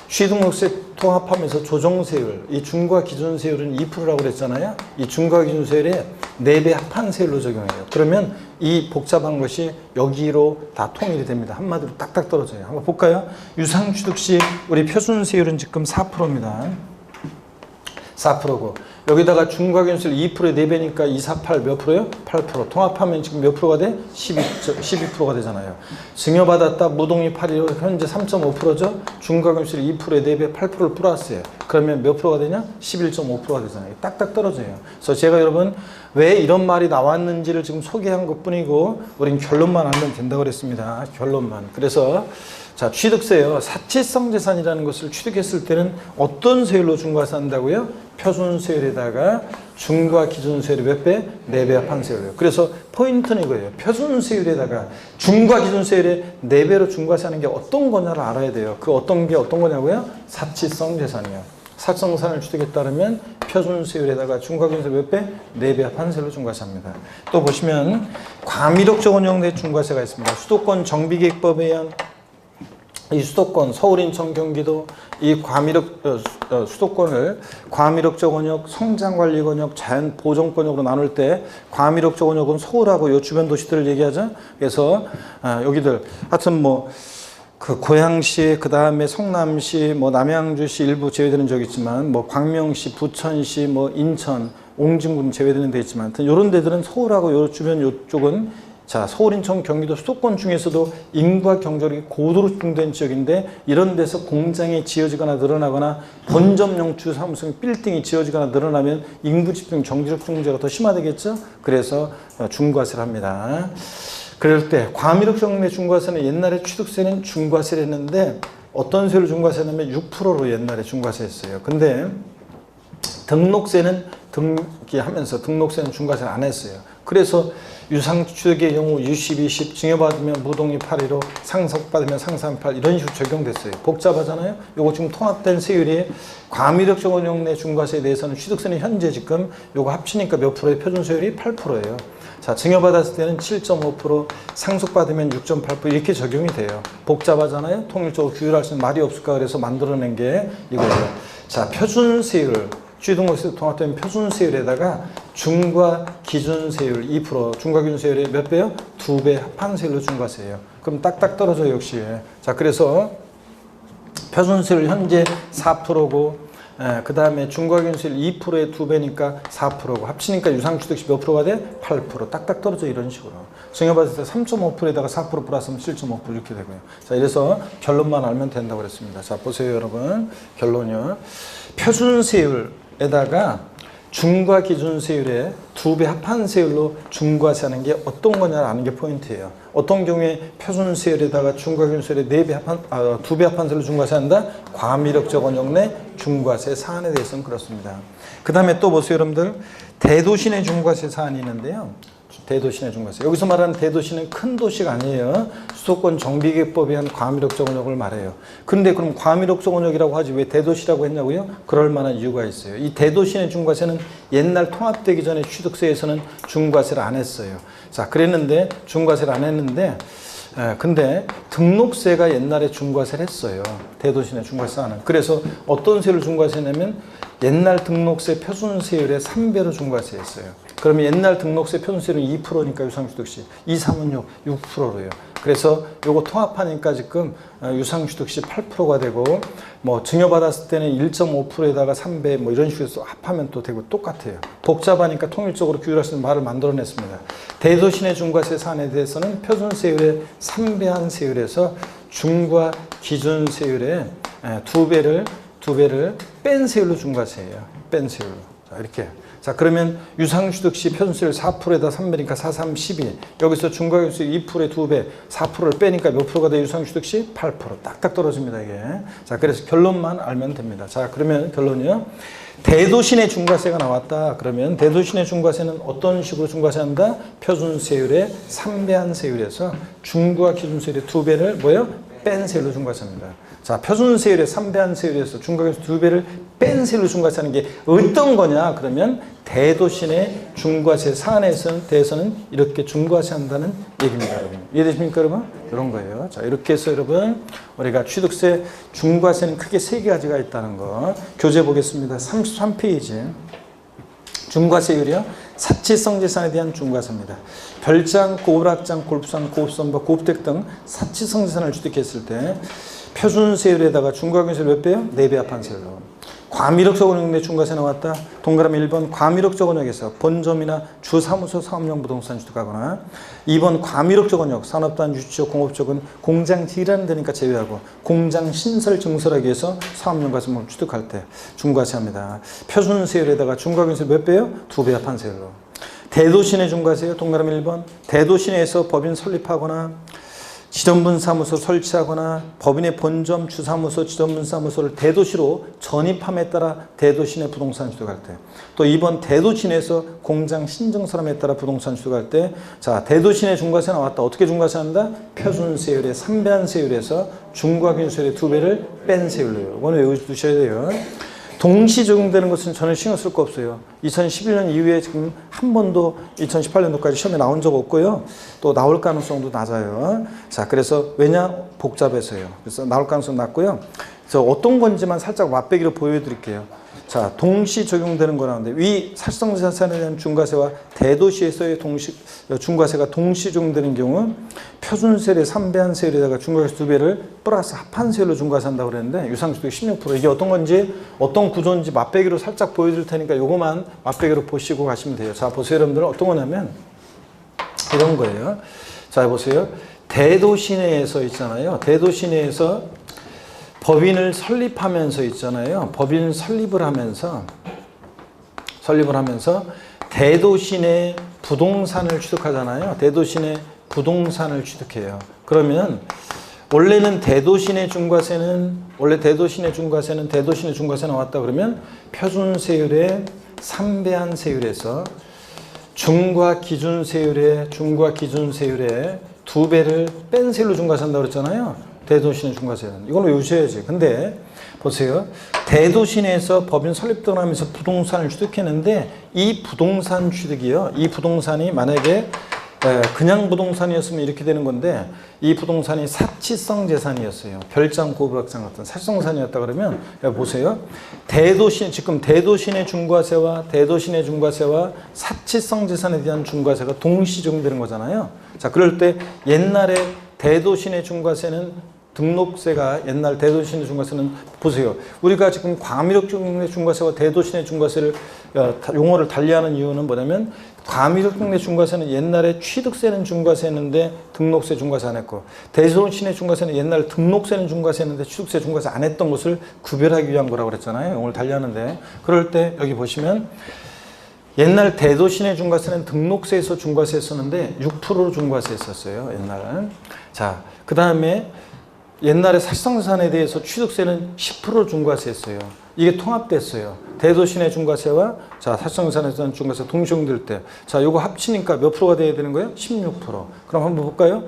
취득록세 통합하면서 조정세율, 이 중과 기준세율은 2%라고 그랬잖아요. 이 중과 기준세율에 4배 합한세율로 적용해요. 그러면 이 복잡한 것이 여기로 다 통일이 됩니다. 한마디로 딱딱 떨어져요. 한번 볼까요? 유상취득 시 우리 표준세율은 지금 4%입니다. 4%고 여기다가 중과기준세율 2%에 4배니까 2, 4, 8 몇 프로요? 8%. 통합하면 지금 몇 프로가 돼? 12%가 되잖아요. 증여받았다 무독립 8.15 현재 3.5%죠? 중과기준세율 2%에 4배 8%를 플러스해요. 그러면 몇 프로가 되냐? 11.5%가 되잖아요. 딱딱 떨어져요. 그래서 제가 여러분 왜 이런 말이 나왔는지를 지금 소개한 것 뿐이고 우린 결론만 알면 된다고 그랬습니다. 결론만. 그래서 자, 취득세요. 사치성 재산이라는 것을 취득했을 때는 어떤 세율로 중과세한다고요? 표준세율에다가 중과 기준세율이 몇 배? 4배 합한세율이에요. 그래서 포인트는 이거예요. 표준세율에다가 중과 기준세율에 4배로 중과세하는 게 어떤 거냐를 알아야 돼요. 그 어떤 게 어떤 거냐고요? 사치성 재산이요. 사치성산을 취득했다 그러면 표준세율에다가 중과기준세율 몇 배? 4배 합한세율로 중과세합니다. 또 보시면 과미력적 원형대 중과세가 있습니다. 수도권 정비계획법에 의한 이 수도권, 서울, 인천, 경기도 이 수도권을 과미력적 원역, 성장관리 권역, 자연 보존 권역으로 나눌 때 과미력적 원역은 서울하고 요 주변 도시들을 얘기하죠. 그래서 여기들 하여튼 뭐 그 고양시, 그 다음에 성남시, 뭐 남양주시 일부 제외되는 적이 있지만 뭐 광명시, 부천시, 뭐 인천, 옹진군 제외되는 데 있지만 하여튼 이런 데들은 서울하고 요 주변 요쪽은 자, 서울, 인천, 경기도 수도권 중에서도 인구와 경제력이 고도로 집중된 지역인데 이런 데서 공장이 지어지거나 늘어나거나 본점용 주사무소 빌딩이 지어지거나 늘어나면 인구 집중, 경제력 중재가 더 심화되겠죠? 그래서 중과세를 합니다. 그럴 때 과미력적 내 중과세는 옛날에 취득세는 중과세를 했는데 어떤 세율로 중과세냐면 6%로 옛날에 중과세했어요. 근데 등록세는 등기하면서 등록세는 중과세를 안 했어요. 그래서 유상취득의 경우 U10, 20 증여받으면 무독립 8.15 상속받으면 상산팔 이런 식으로 적용됐어요. 복잡하잖아요. 요거 지금 통합된 세율이 과미력적 원형 내 중과세에 대해서는 취득세는 현재 지금 요거 합치니까 몇 프로의 표준세율이 8%예요. 자, 증여받았을 때는 7.5%, 상속받으면 6.8% 이렇게 적용이 돼요. 복잡하잖아요. 통일적으로 규율할 수 있는 말이 없을까 그래서 만들어낸 게 이거예요. 자, 표준세율. 취득록세 통합된 표준세율에다가 중과 기준세율 2%, 중과 기준세율이 몇 배요? 2배 합한세율로 중과세예요. 그럼 딱딱 떨어져요, 역시. 자, 그래서 표준세율 현재 4%고, 그 다음에 중과 기준세율 2%에 2배니까 4%고, 합치니까 유상취득시 몇 프로가 돼? 8%. 딱딱 떨어져, 이런 식으로. 증여받을 때 3.5%에다가 4% 플러스하면 7.5% 이렇게 되고요. 자, 이래서 결론만 알면 된다고 그랬습니다. 자, 보세요, 여러분. 결론이요. 표준세율에다가 중과 기준세율에 2배 합한세율로 중과세하는 게 어떤 거냐를 아는 게 포인트예요. 어떤 경우에 표준세율에다가 중과 기준세율에 2배 합한세율로 중과세한다? 과미력적 원형 내 중과세 사안에 대해서는 그렇습니다. 그 다음에 또 보세요, 여러분들. 대도시 내 중과세 사안이 있는데요. 대도시 내 중과세. 여기서 말하는 대도시는 큰 도시가 아니에요. 수도권 정비계획법에 의한 과미력적 원역을 말해요. 근데 그럼 과미력적 원역이라고 하지 왜 대도시라고 했냐고요? 그럴 만한 이유가 있어요. 이 대도시 내 중과세는 옛날 통합되기 전에 취득세에서는 중과세를 안 했어요. 자, 그랬는데 중과세를 안 했는데 근데 등록세가 옛날에 중과세를 했어요. 대도시 내 중과세 하는. 그래서 어떤 세를 중과세냐면 옛날 등록세 표준세율의 3배로 중과세했어요. 그러면 옛날 등록세 표준세율은 2%니까 유상취득시 2, 3은 6%로요. 그래서 요거 통합하니까 지금 유상취득시 8%가 되고 뭐 증여받았을 때는 1.5%에다가 3배 뭐 이런 식으로 해서 합하면 또 되고 똑같아요. 복잡하니까 통일적으로 규율할 수 있는 말을 만들어냈습니다. 대도시내 중과세 사안에 대해서는 표준세율의 3배 한세율에서 중과 기준세율의 2배를 뺀 세율로 중과세해요. 뺀 세율로. 자, 이렇게. 자, 그러면 유상취득시 표준세율 4%에다 3배니까 4, 3, 12. 여기서 중과기준세율 2%에 2배, 4%를 빼니까 몇 프로가 돼? 유상취득시 8%. 딱딱 떨어집니다, 이게. 자, 그래서 결론만 알면 됩니다. 자, 그러면 결론이요. 대도시내 중과세가 나왔다. 그러면 대도시내 중과세는 어떤 식으로 중과세한다? 표준세율의 3배 한세율에서 중과 기준세율의 2배를 뭐예요? 뺀 세율로 중과세합니다. 자, 표준세율의 3배 한세율에서 중과기준세 2배를 뺀 세율로 중과세하는 게 어떤 거냐? 그러면 대도시내 중과세 사안에 대해서는 이렇게 중과세한다는 얘기입니다, 여러분. 이해되십니까, 여러분? 이런 거예요. 자, 이렇게 해서 여러분 우리가 취득세 중과세는 크게 3가지가 있다는 거 교재 보겠습니다. 33페이지. 중과세율이요. 사치성 재산에 대한 중과세입니다. 별장, 고불악장, 골프장, 고급선박, 고급택 등 사치성 재산을 취득했을 때 표준세율에다가 중과기준세율 몇 배요? 4배 합한 세율로. 과밀옥적 원역 내 중과세 나왔다. 동그라미 1번 과밀옥적 원역에서 본점이나 주사무소 사업용 부동산 취득하거나 2번 과밀옥적 원역 산업단 유치적 공업적은 공장 지라는 데니까 제외하고 공장 신설 증설하기 위해서 사업용 과세물을 취득할 때 중과세합니다. 표준세율에다가 중과기준세율 몇 배요? 2배 합한 세율로. 대도시내 중과세요. 동그라미 1번 대도시내에서 법인 설립하거나 지점분사무소 설치하거나 법인의 본점, 주사무소, 지점분사무소를 대도시로 전입함에 따라 대도시내 부동산 취득할 때, 또 2번 대도시내에서 공장 신증설함에 따라 부동산 취득할 때, 자, 대도시내 중과세 나왔다. 어떻게 중과세한다? 표준세율의 3배 한세율에서 중과기준세율의 2배를 뺀 세율로요. 이거는 외워두셔야 돼요. 동시 적용되는 것은 전혀 신경 쓸 거 없어요. 2011년 이후에 지금 한 번도 2018년도까지 시험에 나온 적 없고요. 또 나올 가능성도 낮아요. 자, 그래서 왜냐? 복잡해서요. 그래서 나올 가능성 낮고요. 그래서 어떤 건지만 살짝 맛배기로 보여드릴게요. 자, 동시 적용되는 거라는데 위 사실성자산에 대한 중과세와 대도시에서의 중과세가 동시 적용되는 경우 표준세율의 3배 한세율에다가 중과세 2배를 플러스 합한세율로 중과세한다고 그랬는데 유상취득 16%. 이게 어떤 건지 어떤 구조인지 맛배기로 살짝 보여드릴 테니까 요거만 맛배기로 보시고 가시면 돼요. 자, 보세요. 여러분들은 어떤 거냐면 이런 거예요. 자, 보세요. 대도시내에서 있잖아요. 대도시내에서 법인을 설립하면서 있잖아요. 법인 설립을 하면서 대도시내 부동산을 취득하잖아요. 대도시내 부동산을 취득해요. 그러면 원래 대도시내 중과세 나왔다 그러면 표준세율의 3배 한세율에서 중과 기준세율의 2배를 뺀 세율로 중과세한다고 그랬잖아요. 대도시내 중과세는. 이걸 외우셔야지. 근데 보세요. 대도시내에서 법인 설립 등을 하면서 부동산을 취득했는데 이 부동산 취득이요. 이 부동산이 만약에 그냥 부동산이었으면 이렇게 되는 건데 이 부동산이 사치성 재산이었어요. 별장, 고불악장 같은 사치성 재산이었다 그러면 보세요. 지금 대도시내 중과세와 사치성 재산에 대한 중과세가 동시 적용되는 거잖아요. 자, 그럴 때 옛날에 대도시내 중과세는 옛날 대도시내 중과세는 보세요. 우리가 지금 과밀옥내 중과세와 대도시내 중과세를 용어를 달리하는 이유는 뭐냐면 과밀옥내 중과세는 옛날에 취득세는 중과세했는데 등록세 중과세 안 했고 대도시내 중과세는 옛날 등록세는 중과세했는데 취득세 중과세 안 했던 것을 구별하기 위한 거라고 그랬잖아요. 용어를 달리하는데 그럴 때 여기 보시면 옛날 대도시내 중과세는 등록세에서 중과세했었는데 6%로 중과세했었어요. 옛날은. 자, 그 다음에 옛날에 사실성자산에 대해서 취득세는 10% 중과세했어요. 이게 통합됐어요. 대도시내 중과세와 사실성자산에 대한 중과세 동시 적용될 때, 자, 요거 합치니까 몇 프로가 돼야 되는 거예요? 16%. 그럼 한번 볼까요?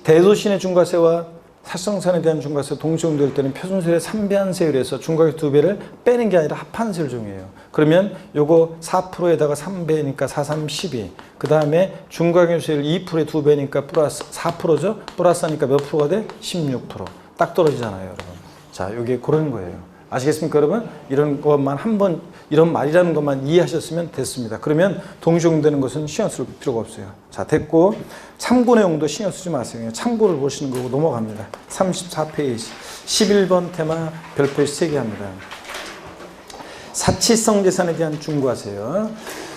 대도시내 중과세와 사실성자산에 대한 중과세 동시 적용될 때는 표준세율의 3배 한세율에서 중과세 2배를 빼는 게 아니라 합한 세율 중이에요. 그러면 요거 4%에다가 3배니까 4, 3, 12. 그 다음에 중과기준세율 2%에 2배니까 플러스 4%죠? 플러스 하니까 몇 프로가 돼? 16%. 딱 떨어지잖아요, 여러분. 자, 요게 그런 거예요. 아시겠습니까, 여러분? 이런 것만 한번 이런 말이라는 것만 이해하셨으면 됐습니다. 그러면 동시용되는 것은 신경 쓸 필요가 없어요. 자, 됐고 참고 내용도 신경 쓰지 마세요. 참고를 보시는 거고 넘어갑니다. 34페이지 11번 테마 별표시 3개 합니다. 사치성 재산에 대한 중과세요.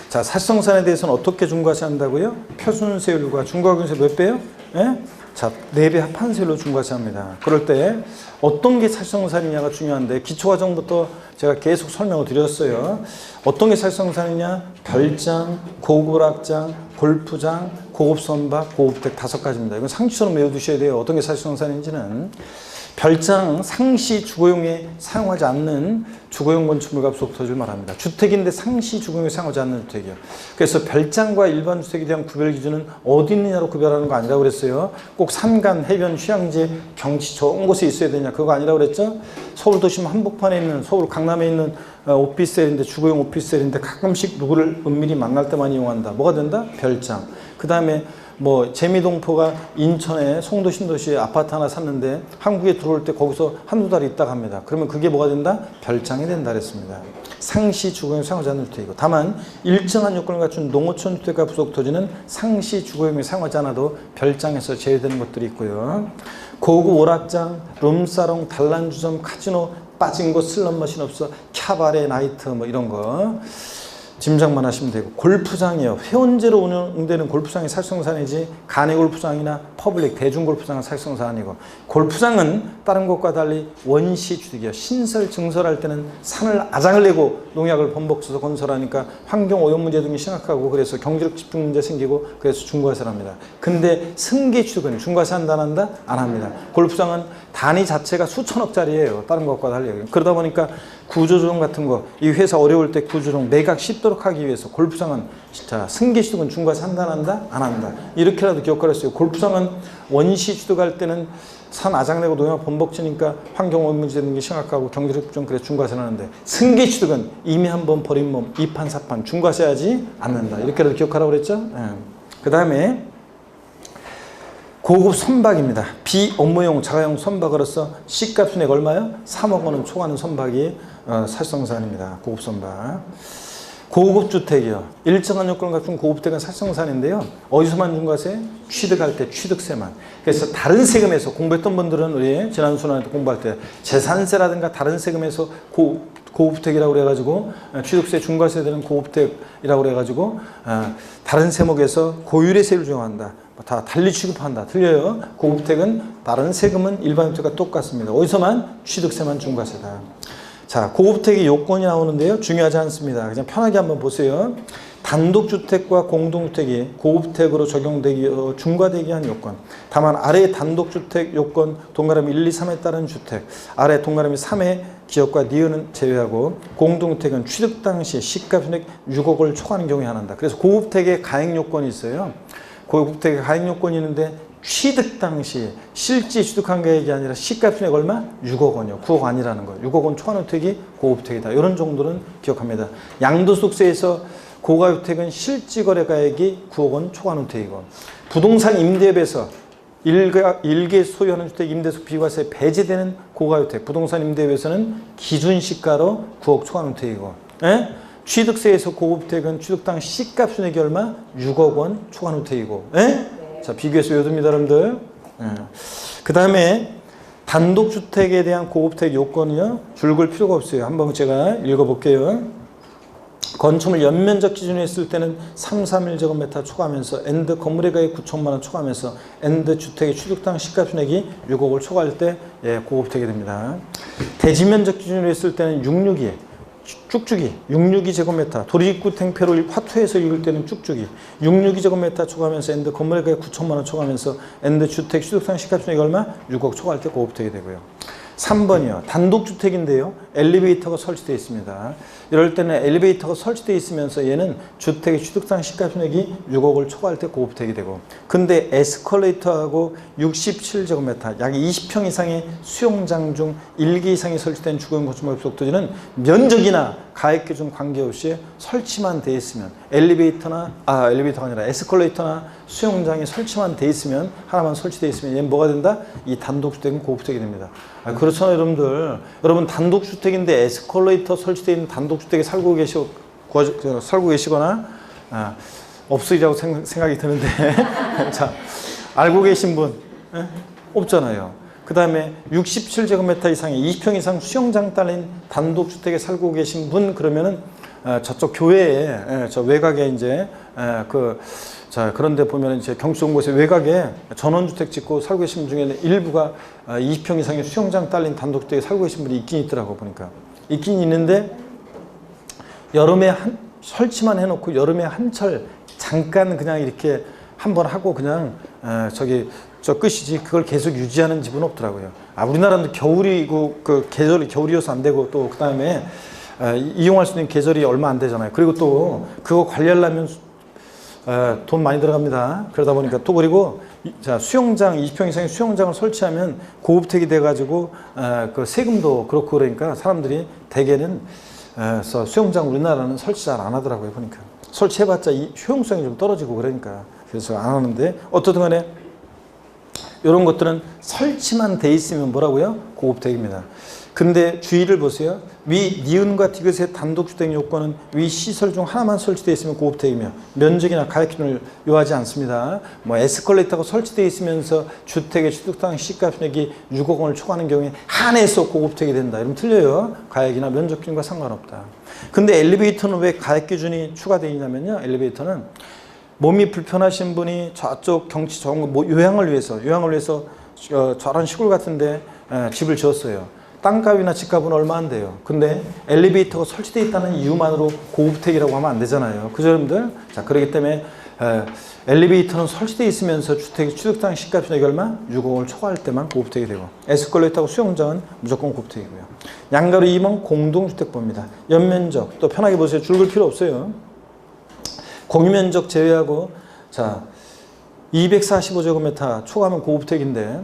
자, 사치성산에 대해서는 어떻게 중과세 한다고요? 표준세율과 중과금세 몇 배요? 예? 자, 4배 합한세율로 중과세합니다. 그럴 때 어떤 게 사치성산이냐가 중요한데 기초과정부터 제가 계속 설명을 드렸어요. 어떤 게 사치성산이냐? 별장, 고급락장, 골프장, 고급선박, 고급택 5가지입니다. 이건 상식처럼 외워두셔야 돼요. 어떤 게 사치성산인지는. 별장, 상시 주거용에 사용하지 않는 주거용 건축물과 부속토지를 말합니다. 주택인데 상시 주거용에 사용하지 않는 주택이요. 그래서 별장과 일반 주택에 대한 구별 기준은 어디 있느냐로 구별하는 거 아니라고 그랬어요. 꼭 산간, 해변, 휴양지, 경치 좋은 곳에 있어야 되냐 그거 아니라고 그랬죠. 서울 도심 한복판에 있는 서울 강남에 있는 오피스텔인데 주거용 오피스텔인데 가끔씩 누구를 은밀히 만날 때만 이용한다. 뭐가 된다? 별장. 그 다음에 뭐 재미동포가 인천에 송도 신도시에 아파트 하나 샀는데 한국에 들어올 때 거기서 한두 달 있다 갑니다. 그러면 그게 뭐가 된다? 별장이 된다 그랬습니다. 상시 주거용 사용하지 않는 주택이고, 다만 일정한 요건을 갖춘 농어촌 주택과 부속토지는 상시 주거용에 사용하지 않아도 별장에서 제외되는 것들이 있고요. 고급 오락장, 룸사롱, 단란주점, 카지노, 빠진 곳, 슬롯머신 없어, 캬바레, 나이트 뭐 이런 거 짐작만 하시면 되고, 골프장이요. 회원제로 운영되는 골프장이 사치성산이지 간이 골프장이나 퍼블릭 대중 골프장은 사치성산 아니고, 골프장은 다른 것과 달리 원시 주택이요. 신설 증설할 때는 산을 아장을 내고 농약을 범벅 쳐서 건설하니까 환경 오염 문제 등이 심각하고 그래서 경제력 집중 문제 생기고 그래서 중과세를 합니다. 근데 승계 취득은 중과세 한다 안 한다? 안 합니다. 골프장은 단위 자체가 수천억짜리예요. 다른 것과 달리. 그러다 보니까 구조조정 같은 거, 이 회사 어려울 때 구조조정 매각 쉽도록 하기 위해서 골프장은 진짜 승계 취득은 중과세 한다 안 한다? 안 한다. 이렇게라도 기억하랬어요. 골프장은 원시 취득할 때는 산 아장내고 농약 범벅치니까 환경 오염 문제 등이 심각하고 경제력 집중 그래서 중과세를 하는데, 승계 취득은 이미 한번 버린 몸 2판 4판 중과세하지 않는다. 이렇게라도 기억하라고 그랬죠? 그 다음에 고급 선박입니다. 비업무용 자가용 선박으로서 시가 순액 얼마요? 3억 원은 초과하는 선박이 사치성산입니다. 고급 선박. 고급 주택이요. 일정한 요건을 갖춘 고급택은 사치성산인데요. 어디서만 중과세? 취득할 때 취득세만. 그래서 다른 세금에서 공부했던 분들은 우리 지난 순환 공부할 때 재산세라든가 다른 세금에서 고급택이라고 그래가지고 취득세 중과세 되는 고급택이라고 그래가지고 다른 세목에서 고율의 세율을 적용한다. 다 달리 취급한다. 틀려요. 고급택은 다른 세금은 일반 주택과 똑같습니다. 어디서만? 취득세만 중과세다. 자, 고급택의 요건이 나오는데요. 중요하지 않습니다. 그냥 편하게 한번 보세요. 단독주택과 공동주택이 고급택으로 적용되기, 중과되기 위한 요건. 다만 아래 단독주택 요건 동그라미 1, 2, 3에 따른 주택, 아래 동그라미 3의 기업과 니은은 제외하고, 공동주택은 취득 당시 시가순액 6억을 초과하는 경우에 한한다. 그래서 고급택의 가액 요건이 있어요. 고급택의 가액 요건이 있는데 취득 당시 실제 취득한 가액이 아니라 시가순액 얼마? 6억 원이요. 9억 아니라는 거예요. 6억 원 초과하는 주택이 고급택이다. 이런 정도는 기억합니다. 양도소득세에서 고가주택은 실지거래가액이 9억 원 초과하는 주택이고, 부동산 임대업에서 일개 소유하는 주택 임대수 비과세 배제되는 고가주택, 부동산 임대업에서는 기준시가로 9억 초과하는 주택이고, 취득세에서 고급택은 취득당 시가순액이 얼마? 6억 원 초과하는 주택이고, 자, 비교해서 외워둡니다, 여러분들. 그 다음에 단독주택에 대한 고급택 요건은요, 줄글 필요가 없어요. 한번 제가 읽어볼게요. 건축물 연면적 기준으로 했을 때는 331제곱미터 초과하면서 엔드 건물의 가액 9천만 원 초과하면서 엔드 주택의 취득당 시가순액이 6억을 초과할 때 고급택이 됩니다. 대지면적 기준으로 했을 때는 662 쭉쭉이 662제곱미터 도리입구 탱표를 화투에서 읽을 때는 쭉쭉이 662제곱미터 초과하면서 엔드 건물의 가액 9천만 원 초과하면서 엔드 주택 취득상 시가순액이 얼마? 6억 초과할 때 고급택이 되고요. 3번이요. 단독주택인데요. 엘리베이터가 설치되어 있습니다. 이럴 때는 엘리베이터가 설치되어 있으면서 얘는 주택의 취득상 시가순액이 6억을 초과할 때 고급택이 되고, 근데 에스컬레이터하고 67제곱미터 약 20평 이상의 수영장 중 1개 이상이 설치된 주거용 건축물 부속토지는 면적이나 가액기준 관계없이 설치만 돼 있으면, 엘리베이터가 아니라 에스컬레이터나 수영장이 설치만 돼 있으면, 하나만 설치되어 있으면 얘는 뭐가 된다? 이 단독주택은 고급택이 됩니다. 그렇잖아요, 여러분들. 여러분 단독주택 단독주택인데 에스컬레이터 설치되어 있는 단독주택에 살고 계시거나 없으리라고 생각이 드는데 자, 알고 계신 분 없잖아요. 그 다음에 67제곱미터 이상의 20평 이상 수영장 딸린 단독주택에 살고 계신 분 그러면은 저쪽 교회에 저 외곽에 이제 자 그런데 보면 이제 경치 좋은 곳에 외곽에 전원주택 짓고 살고 계신 분 중에는 일부가 20평 이상의 수영장 딸린 단독주택에 살고 계신 분이 있긴 있더라고 보니까 있긴 있는데 여름에 설치만 해놓고 여름에 한철 잠깐 그냥 이렇게 한번 하고 그냥 저 끝이지 그걸 계속 유지하는 집은 없더라고요. 우리나라는 겨울이고 그 계절이 겨울이어서 안 되고 또 그 다음에 이용할 수 있는 계절이 얼마 안 되잖아요. 그리고 또 그거 관리하려면 돈 많이 들어갑니다. 그러다 보니까 또 그리고 자 수영장 20평 이상의 수영장을 설치하면 고급택이 돼가지고 그 세금도 그렇고 그러니까 사람들이 대개는 수영장 우리나라는 설치 잘 안 하더라고요. 보니까 설치해봤자 이 효용성이 좀 떨어지고 그러니까 그래서 안 하는데 어떻든 간에 이런 것들은 설치만 돼 있으면 뭐라고요? 고급택입니다. 근데 주의를 보세요. 위 니은과 디귿의 단독주택 요건은 위 시설 중 하나만 설치되어 있으면 고급택이며 면적이나 가액 기준을 요하지 않습니다. 뭐 에스컬레이터가 설치되어 있으면서 주택의 취득당 시가총액이 6억 원을 초과하는 경우에 한해서 고급택이 된다. 이러면 틀려요. 가액이나 면적 기준과 상관없다. 근데 엘리베이터는 왜 가액 기준이 추가되어 있냐면요. 엘리베이터는 몸이 불편하신 분이 저쪽 경치 좋은 거 요양을 위해서 저런 시골 같은데 집을 지었어요. 땅값이나 집값은 얼마 안 돼요. 근데 엘리베이터가 설치되어 있다는 이유만으로 고급택이라고 하면 안 되잖아요. 그죠, 여러분들? 자, 그렇기 때문에 엘리베이터는 설치되어 있으면서 주택의 취득당 시가총액이 얼마? 6억 원을 초과할 때만 고급택이 되고 에스컬레이터하고 수영장은 무조건 고급택이고요. 양가로 2번 공동주택법입니다. 연면적, 또 편하게 보세요. 줄 글 필요 없어요. 공유면적 제외하고 자 245제곱미터 초과하면 고급택인데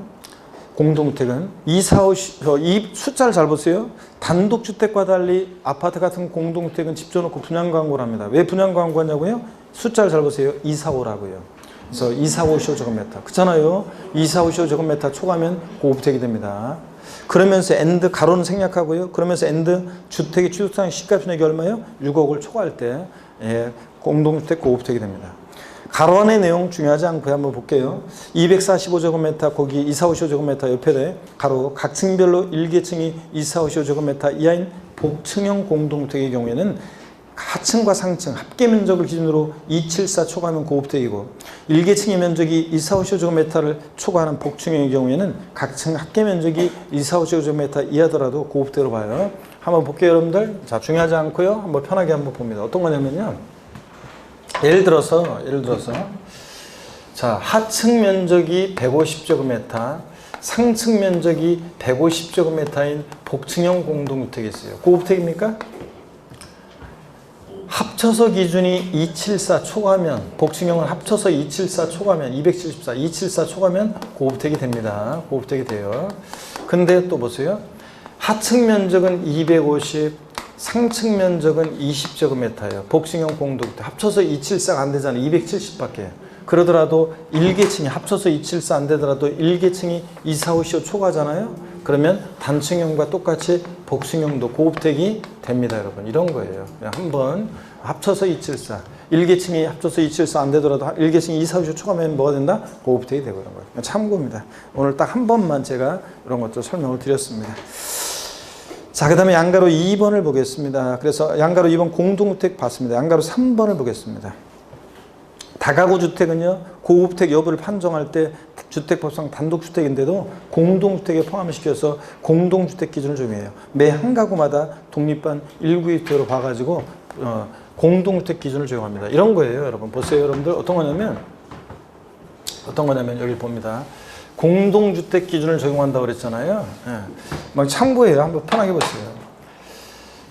공동주택은 2, 4, 5, 이 숫자를 잘 보세요. 단독주택과 달리 아파트 같은 공동주택은 집 줘놓고 분양광고를 합니다. 왜 분양광고하냐고요? 숫자를 잘 보세요. 2, 4, 5라고요. 그래서 2, 4, 5제곱미터 그렇잖아요. 2, 4, 5제곱미터 초과하면 고급택이 됩니다. 그러면서 엔드 가로는 생략하고요. 그러면서 엔드 주택의 취득상 시가총액이 얼마예요? 6억을 초과할 때 공동주택 고급택이 됩니다. 가로 안의 내용 중요하지 않고요. 한번 볼게요. 245제곱미터 거기 2, 4, 5제곱미터 옆에 가로 각 층별로 1계층이 2, 4, 5제곱미터 이하인 복층형 공동주택의 경우에는 하층과 상층 합계 면적을 기준으로 274 초과하면 고급택이고 1계층의 면적이 2, 4, 5제곱미터를 초과하는 복층형의 경우에는 각 층 합계 면적이 2, 4, 5제곱미터 이하더라도 고급택으로 봐요. 한번 볼게요, 여러분들. 자, 중요하지 않고요. 한번 편하게 한번 봅니다. 어떤 거냐면요. 예를 들어서 자 하층 면적이 150제곱미터 상층 면적이 150제곱미터인 복층형 공동주택이 있어요. 고급택입니까? 합쳐서 기준이 274 초과하면 복층형을 합쳐서 274 초과하면 274 274 초과하면 고급택이 됩니다. 고급택이 돼요. 근데 또 보세요. 하층 면적은 250 상층 면적은 20제곱미터예요. 복층형 공동주택 합쳐서 274가 안 되잖아요. 270밖에. 그러더라도 1계층이 합쳐서 274 안 되더라도 1계층이 2, 4, 5, 15 초과잖아요. 그러면 단층형과 똑같이 복층형도 고급택이 됩니다, 여러분. 이런 거예요. 한번 합쳐서 274. 1계층이 합쳐서 274 안 되더라도 1계층이 2, 4, 5, 15 초과하면 뭐가 된다? 고급택이 되고 이런 거예요. 참고입니다. 오늘 딱 한 번만 제가 이런 것도 설명을 드렸습니다. 자, 그 다음에 양가로 2번을 보겠습니다. 그래서 양가로 2번 공동주택 봤습니다. 양가로 3번을 보겠습니다. 다가구 주택은요, 고급택 여부를 판정할 때 주택법상 단독주택인데도 공동주택에 포함시켜서 공동주택 기준을 적용해요. 매 한 가구마다 독립반 1구주택으로 봐가지고 공동주택 기준을 적용합니다. 이런 거예요, 여러분. 보세요, 여러분들. 어떤 거냐면 여기 봅니다. 공동주택 기준을 적용한다고 그랬잖아요. 막 참고해요. 한번 편하게 보세요.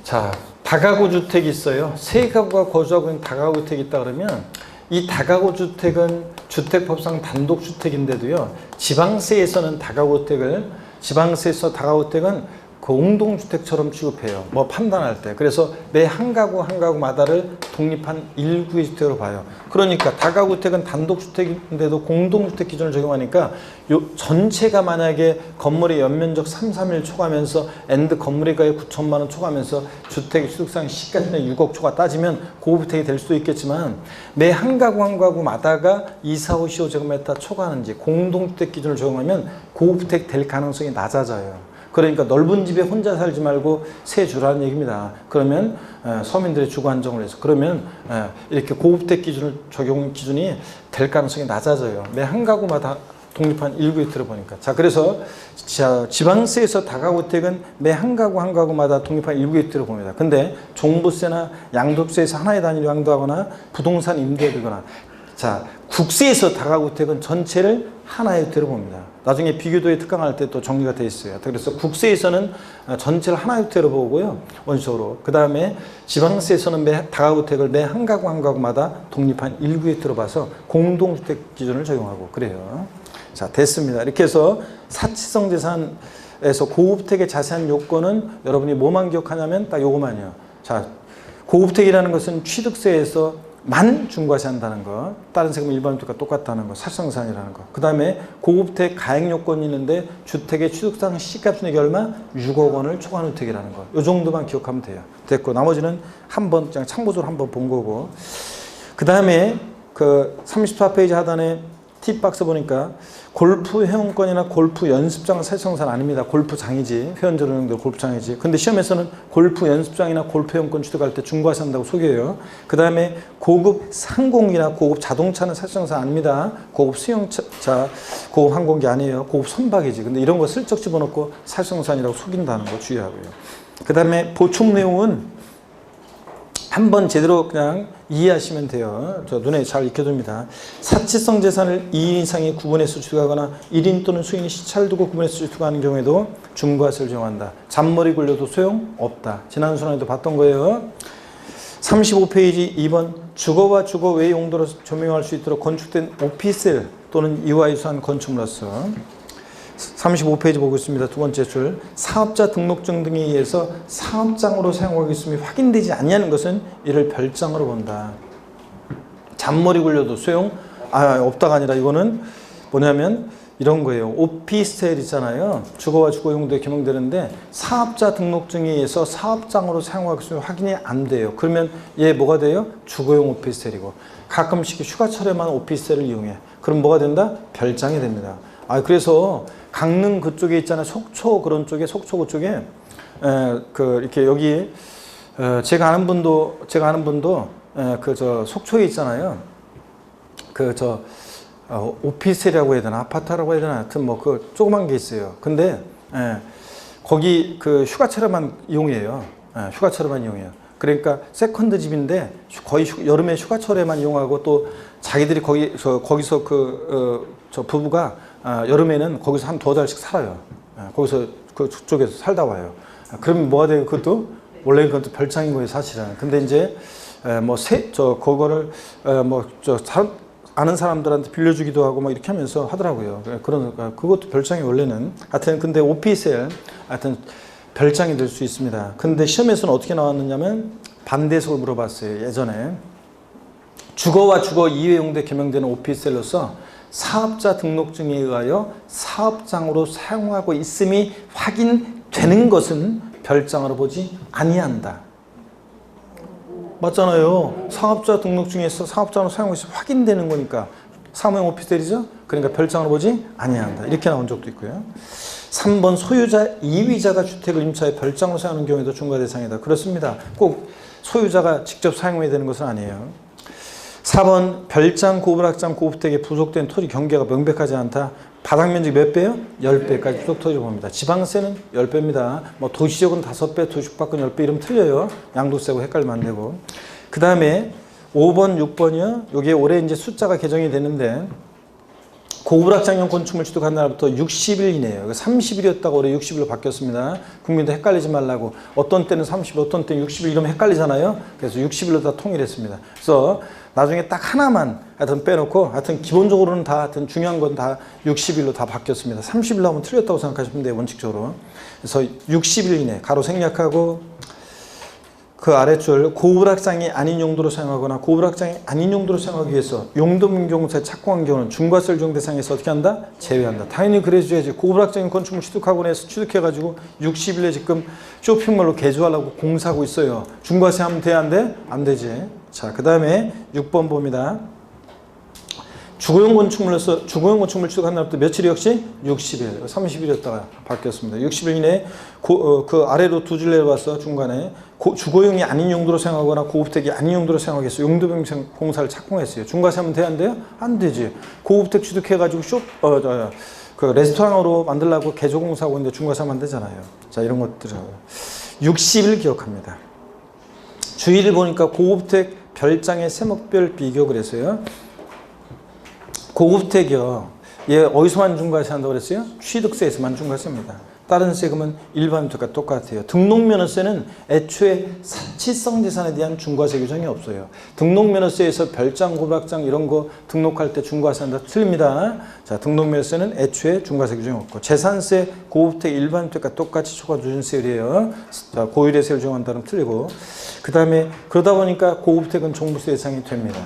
자, 다가구 주택이 있어요. 세 가구가 거주하고 있는 다가구 주택이 있다 그러면 이 다가구 주택은 주택법상 단독주택인데도요. 지방세에서 다가구 주택은 공동주택처럼 취급해요. 뭐 판단할 때. 그래서 매 한 가구 한 가구마다를 독립한 1구의 주택으로 봐요. 그러니까 다가구택은 단독주택인데도 공동주택 기준을 적용하니까 요 전체가 만약에 건물의 연면적 331 초과하면서 엔드 건물의가에 9천만 원 초과하면서 주택의 취득상 시가는 6억 초과 따지면 고급주택이 될 수도 있겠지만 매 한 가구 한 가구마다가 2, 4, 5, 15제곱미터 초과하는지 공동주택 기준을 적용하면 고급주택 될 가능성이 낮아져요. 그러니까 넓은 집에 혼자 살지 말고 세 주라는 얘기입니다. 그러면 서민들의 주거 안정을 위해서 그러면 이렇게 고급주택 기준을 적용 기준이 될 가능성이 낮아져요. 매 한 가구마다 독립한 1구에 들어보니까. 자, 그래서 지방세에서 다가구택은 매 한 가구 한 가구마다 독립한 1구에 들어봅니다. 근데 종부세나 양도세에서 하나의 단위로 양도하거나 부동산 임대에 들거나 자, 국세에서 다가구택은 전체를 하나에 들어봅니다. 나중에 비교도에 특강할 때 또 정리가 되어 있어요. 그래서 국세에서는 전체를 하나에 들어보고요. 원칙적으로. 그 다음에 지방세에서는 다가구택을 매 한 가구 한 가구마다 독립한 1구에 들어봐서 공동주택 기준을 적용하고 그래요. 자, 됐습니다. 이렇게 해서 사치성 재산에서 고급택의 자세한 요건은 여러분이 뭐만 기억하냐면 딱 요거만요. 자, 고급택이라는 것은 취득세에서 만 중과세한다는 거, 다른 세금 일반주택과 똑같다는 거, 사실상산이라는 거. 그 다음에 고급택 가액 요건이 있는데 주택의 취득상 시가순액이 얼마? 6억 원을 초과하는 주택이라는 거. 이 정도만 기억하면 돼요. 됐고 나머지는 한번 그냥 참고적으로 한번 본 거고. 그 다음에 그 34페이지 하단에 팁박스 보니까 골프 회원권이나 골프 연습장은 사실상산 아닙니다. 골프장이지. 회원전용도 골프장이지. 근데 시험에서는 골프 연습장이나 골프 회원권 취득할 때 중과세한다고 소개해요. 그 다음에 고급 상공기나 고급 자동차는 사실상산 아닙니다. 고급 수영차, 고급 항공기 아니에요. 고급 선박이지. 근데 이런 거 슬쩍 집어넣고 사실상산이라고 속인다는 거 주의하고요. 그 다음에 보충 내용은 한번 제대로 그냥 이해하시면 돼요. 저 눈에 잘 익혀둡니다. 사치성 재산을 2인 이상이 구분해서 취득하거나 1인 또는 수인이 시차를 두고 구분해서 취득하는 경우에도 중과세를 적용한다. 잔머리 굴려도 소용없다. 지난 시간에도 봤던 거예요. 35페이지 2번 주거와 주거 외 용도로 조명할 수 있도록 건축된 오피스텔 또는 이와 유사한 건축물로서 35페이지 보고 있습니다. 두 번째 줄. 사업자 등록증 등에 의해서 사업장으로 사용하겠음이 확인되지 않냐는 것은 이를 별장으로 본다. 잔머리 굴려도 소용 없다가 아니라 이거는 뭐냐면 이런 거예요. 오피스텔 있잖아요. 주거와 주거 용도에 개명되는데 사업자 등록증에 의해서 사업장으로 사용하겠음이 확인이 안 돼요. 그러면 얘 뭐가 돼요? 주거용 오피스텔이고 가끔씩 휴가철에만 오피스텔을 이용해. 그럼 뭐가 된다? 별장이 됩니다. 그래서 강릉 그쪽에 있잖아요. 속초 그런 쪽에 속초 그쪽에 이렇게 여기 제가 아는 분도 속초에 있잖아요. 오피스텔이라고 해야 되나 아파트라고 해야 되나 하여튼 뭐 그 조그만 게 있어요. 근데 거기 그 휴가철에만 이용해요. 휴가철에만 이용해요. 그러니까 세컨드 집인데 거의 여름에 휴가철에만 이용하고 또 자기들이 거기서 저 부부가 여름에는 거기서 한 2달씩 살아요. 거기서 그쪽에서 살다 와요. 그러면 뭐가 돼요? 그것도 원래 그것도 별장인 거예요, 사실은. 근데 이제 그거를 아는 사람들한테 빌려주기도 하고 뭐 이렇게 하면서 하더라고요. 그것도 별장이 원래는. 하여튼 근데 오피스텔 하여튼 별장이 될 수 있습니다. 근데 시험에서는 어떻게 나왔느냐면 반대석을 물어봤어요. 예전에 주거와 주거 이외 용도에 개명되는 오피스텔로서 사업자 등록증에 의하여 사업장으로 사용하고 있음이 확인되는 것은 별장으로 보지 아니한다. 맞잖아요. 사업자 등록증에서 사업장으로 사용하고 있음이 확인되는 거니까 사무용 오피스텔이죠. 그러니까 별장으로 보지 아니한다. 이렇게 나온 적도 있고요. 3번 소유자 이위자가 주택을 임차해 별장으로 사용하는 경우에도 중과 대상이다. 그렇습니다. 꼭 소유자가 직접 사용해야 되는 것은 아니에요. 4번 별장, 고불악장, 고급택에 부속된 토지 경계가 명백하지 않다. 바닥 면적 몇 배요? 10배까지 부속 토지를 봅니다. 지방세는 10배입니다. 뭐 도시적은 5배, 도시밖은 10배 이러면 틀려요. 양도세고 헷갈리면 안 되고. 그 다음에 5번, 6번이요. 여기에 올해 이제 숫자가 개정이 되는데 고불악장형 건축물 취득한 날부터 60일 이내예요. 30일이었다고 올해 60일로 바뀌었습니다. 국민들 헷갈리지 말라고. 어떤 때는 30일, 어떤 때는 60일 이러면 헷갈리잖아요. 그래서 60일로 다 통일했습니다. 그래서 나중에 딱 하나만 하여튼 빼놓고 하여튼 기본적으로는 다 하여튼 중요한 건 다 60일로 다 바뀌었습니다. 30일로 하면 틀렸다고 생각하시면 돼요. 원칙적으로. 그래서 60일 이내 가로 생략하고 그 아래줄 고불악장이 아닌 용도로 사용하거나 고불악장이 아닌 용도로 사용하기 위해서 용도문경사에 착공한 경우는 중과세를 적용 대상에서 어떻게 한다? 제외한다. 당연히 그래줘야지. 고불악장인 건축물 취득하고 해서 취득해가지고 60일에 지금 쇼핑몰로 개조하려고 공사하고 있어요. 중과세 하면 돼? 안 돼? 안 되지. 자, 그 다음에 6번 봅니다. 주거용 건축물 취득한 날부터 며칠이 역시 60일, 30일이었다가 바뀌었습니다. 60일 이내에 그 아래로 두 줄 내려와서 중간에 주거용이 아닌 용도로 사용하거나 고급택이 아닌 용도로 사용하겠어. 용도명 공사를 착공했어요. 중과세 하면 돼? 안 돼요? 안 되지. 고급택 취득해가지고 그 레스토랑으로 만들려고 개조 공사하고 있는데 중과세 하면 안 되잖아요. 자, 이런 것들을 60일 기억합니다. 주의를 보니까 고급택 별장의 세목별 비교 그랬어요. 고급택이요. 얘 어디서만 중과세 한다고 그랬어요? 취득세에서만 중과세입니다. 다른 세금은 일반주택과 똑같아요. 등록면허세는 애초에 사치성 재산에 대한 중과세 규정이 없어요. 등록면허세에서 별장, 고불악장 이런 거 등록할 때 중과세 한다 틀립니다. 자, 등록면허세는 애초에 중과세 규정이 없고 재산세, 고급택, 일반주택과 똑같이 초과 누진세율이에요. 자, 고율세율 적용한다면 틀리고 그 다음에 그러다 보니까 고급택은 종부세 대상이 됩니다.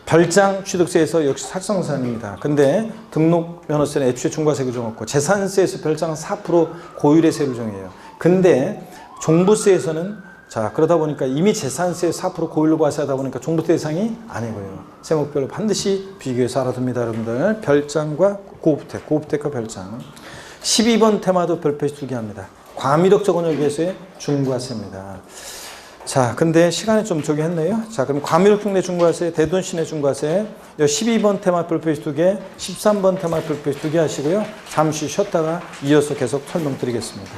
별장 취득세에서 역시 사치성산입니다. 근데 등록면허세는 애초에 중과세 규정 없고 재산세에서 별장은 4% 고율의 세율을 정해요. 근데 종부세에서는 자 그러다 보니까 이미 재산세 4% 고율로 과세하다 보니까 종부세 대상이 아니고요. 세목별로 반드시 비교해서 알아둡니다. 여러분들 별장과 고급택, 고급택과 별장 12번 테마도 별표시 2개 합니다. 과미력 적원역에서의 중과세입니다. 자, 근데 시간이 좀 저기 했네요. 자, 그럼 과미력 흉내 중과세, 대돈시내 중과세, 12번 테마 별표시 2개, 13번 테마 별표시 2개 하시고요. 잠시 쉬었다가 이어서 계속 설명드리겠습니다.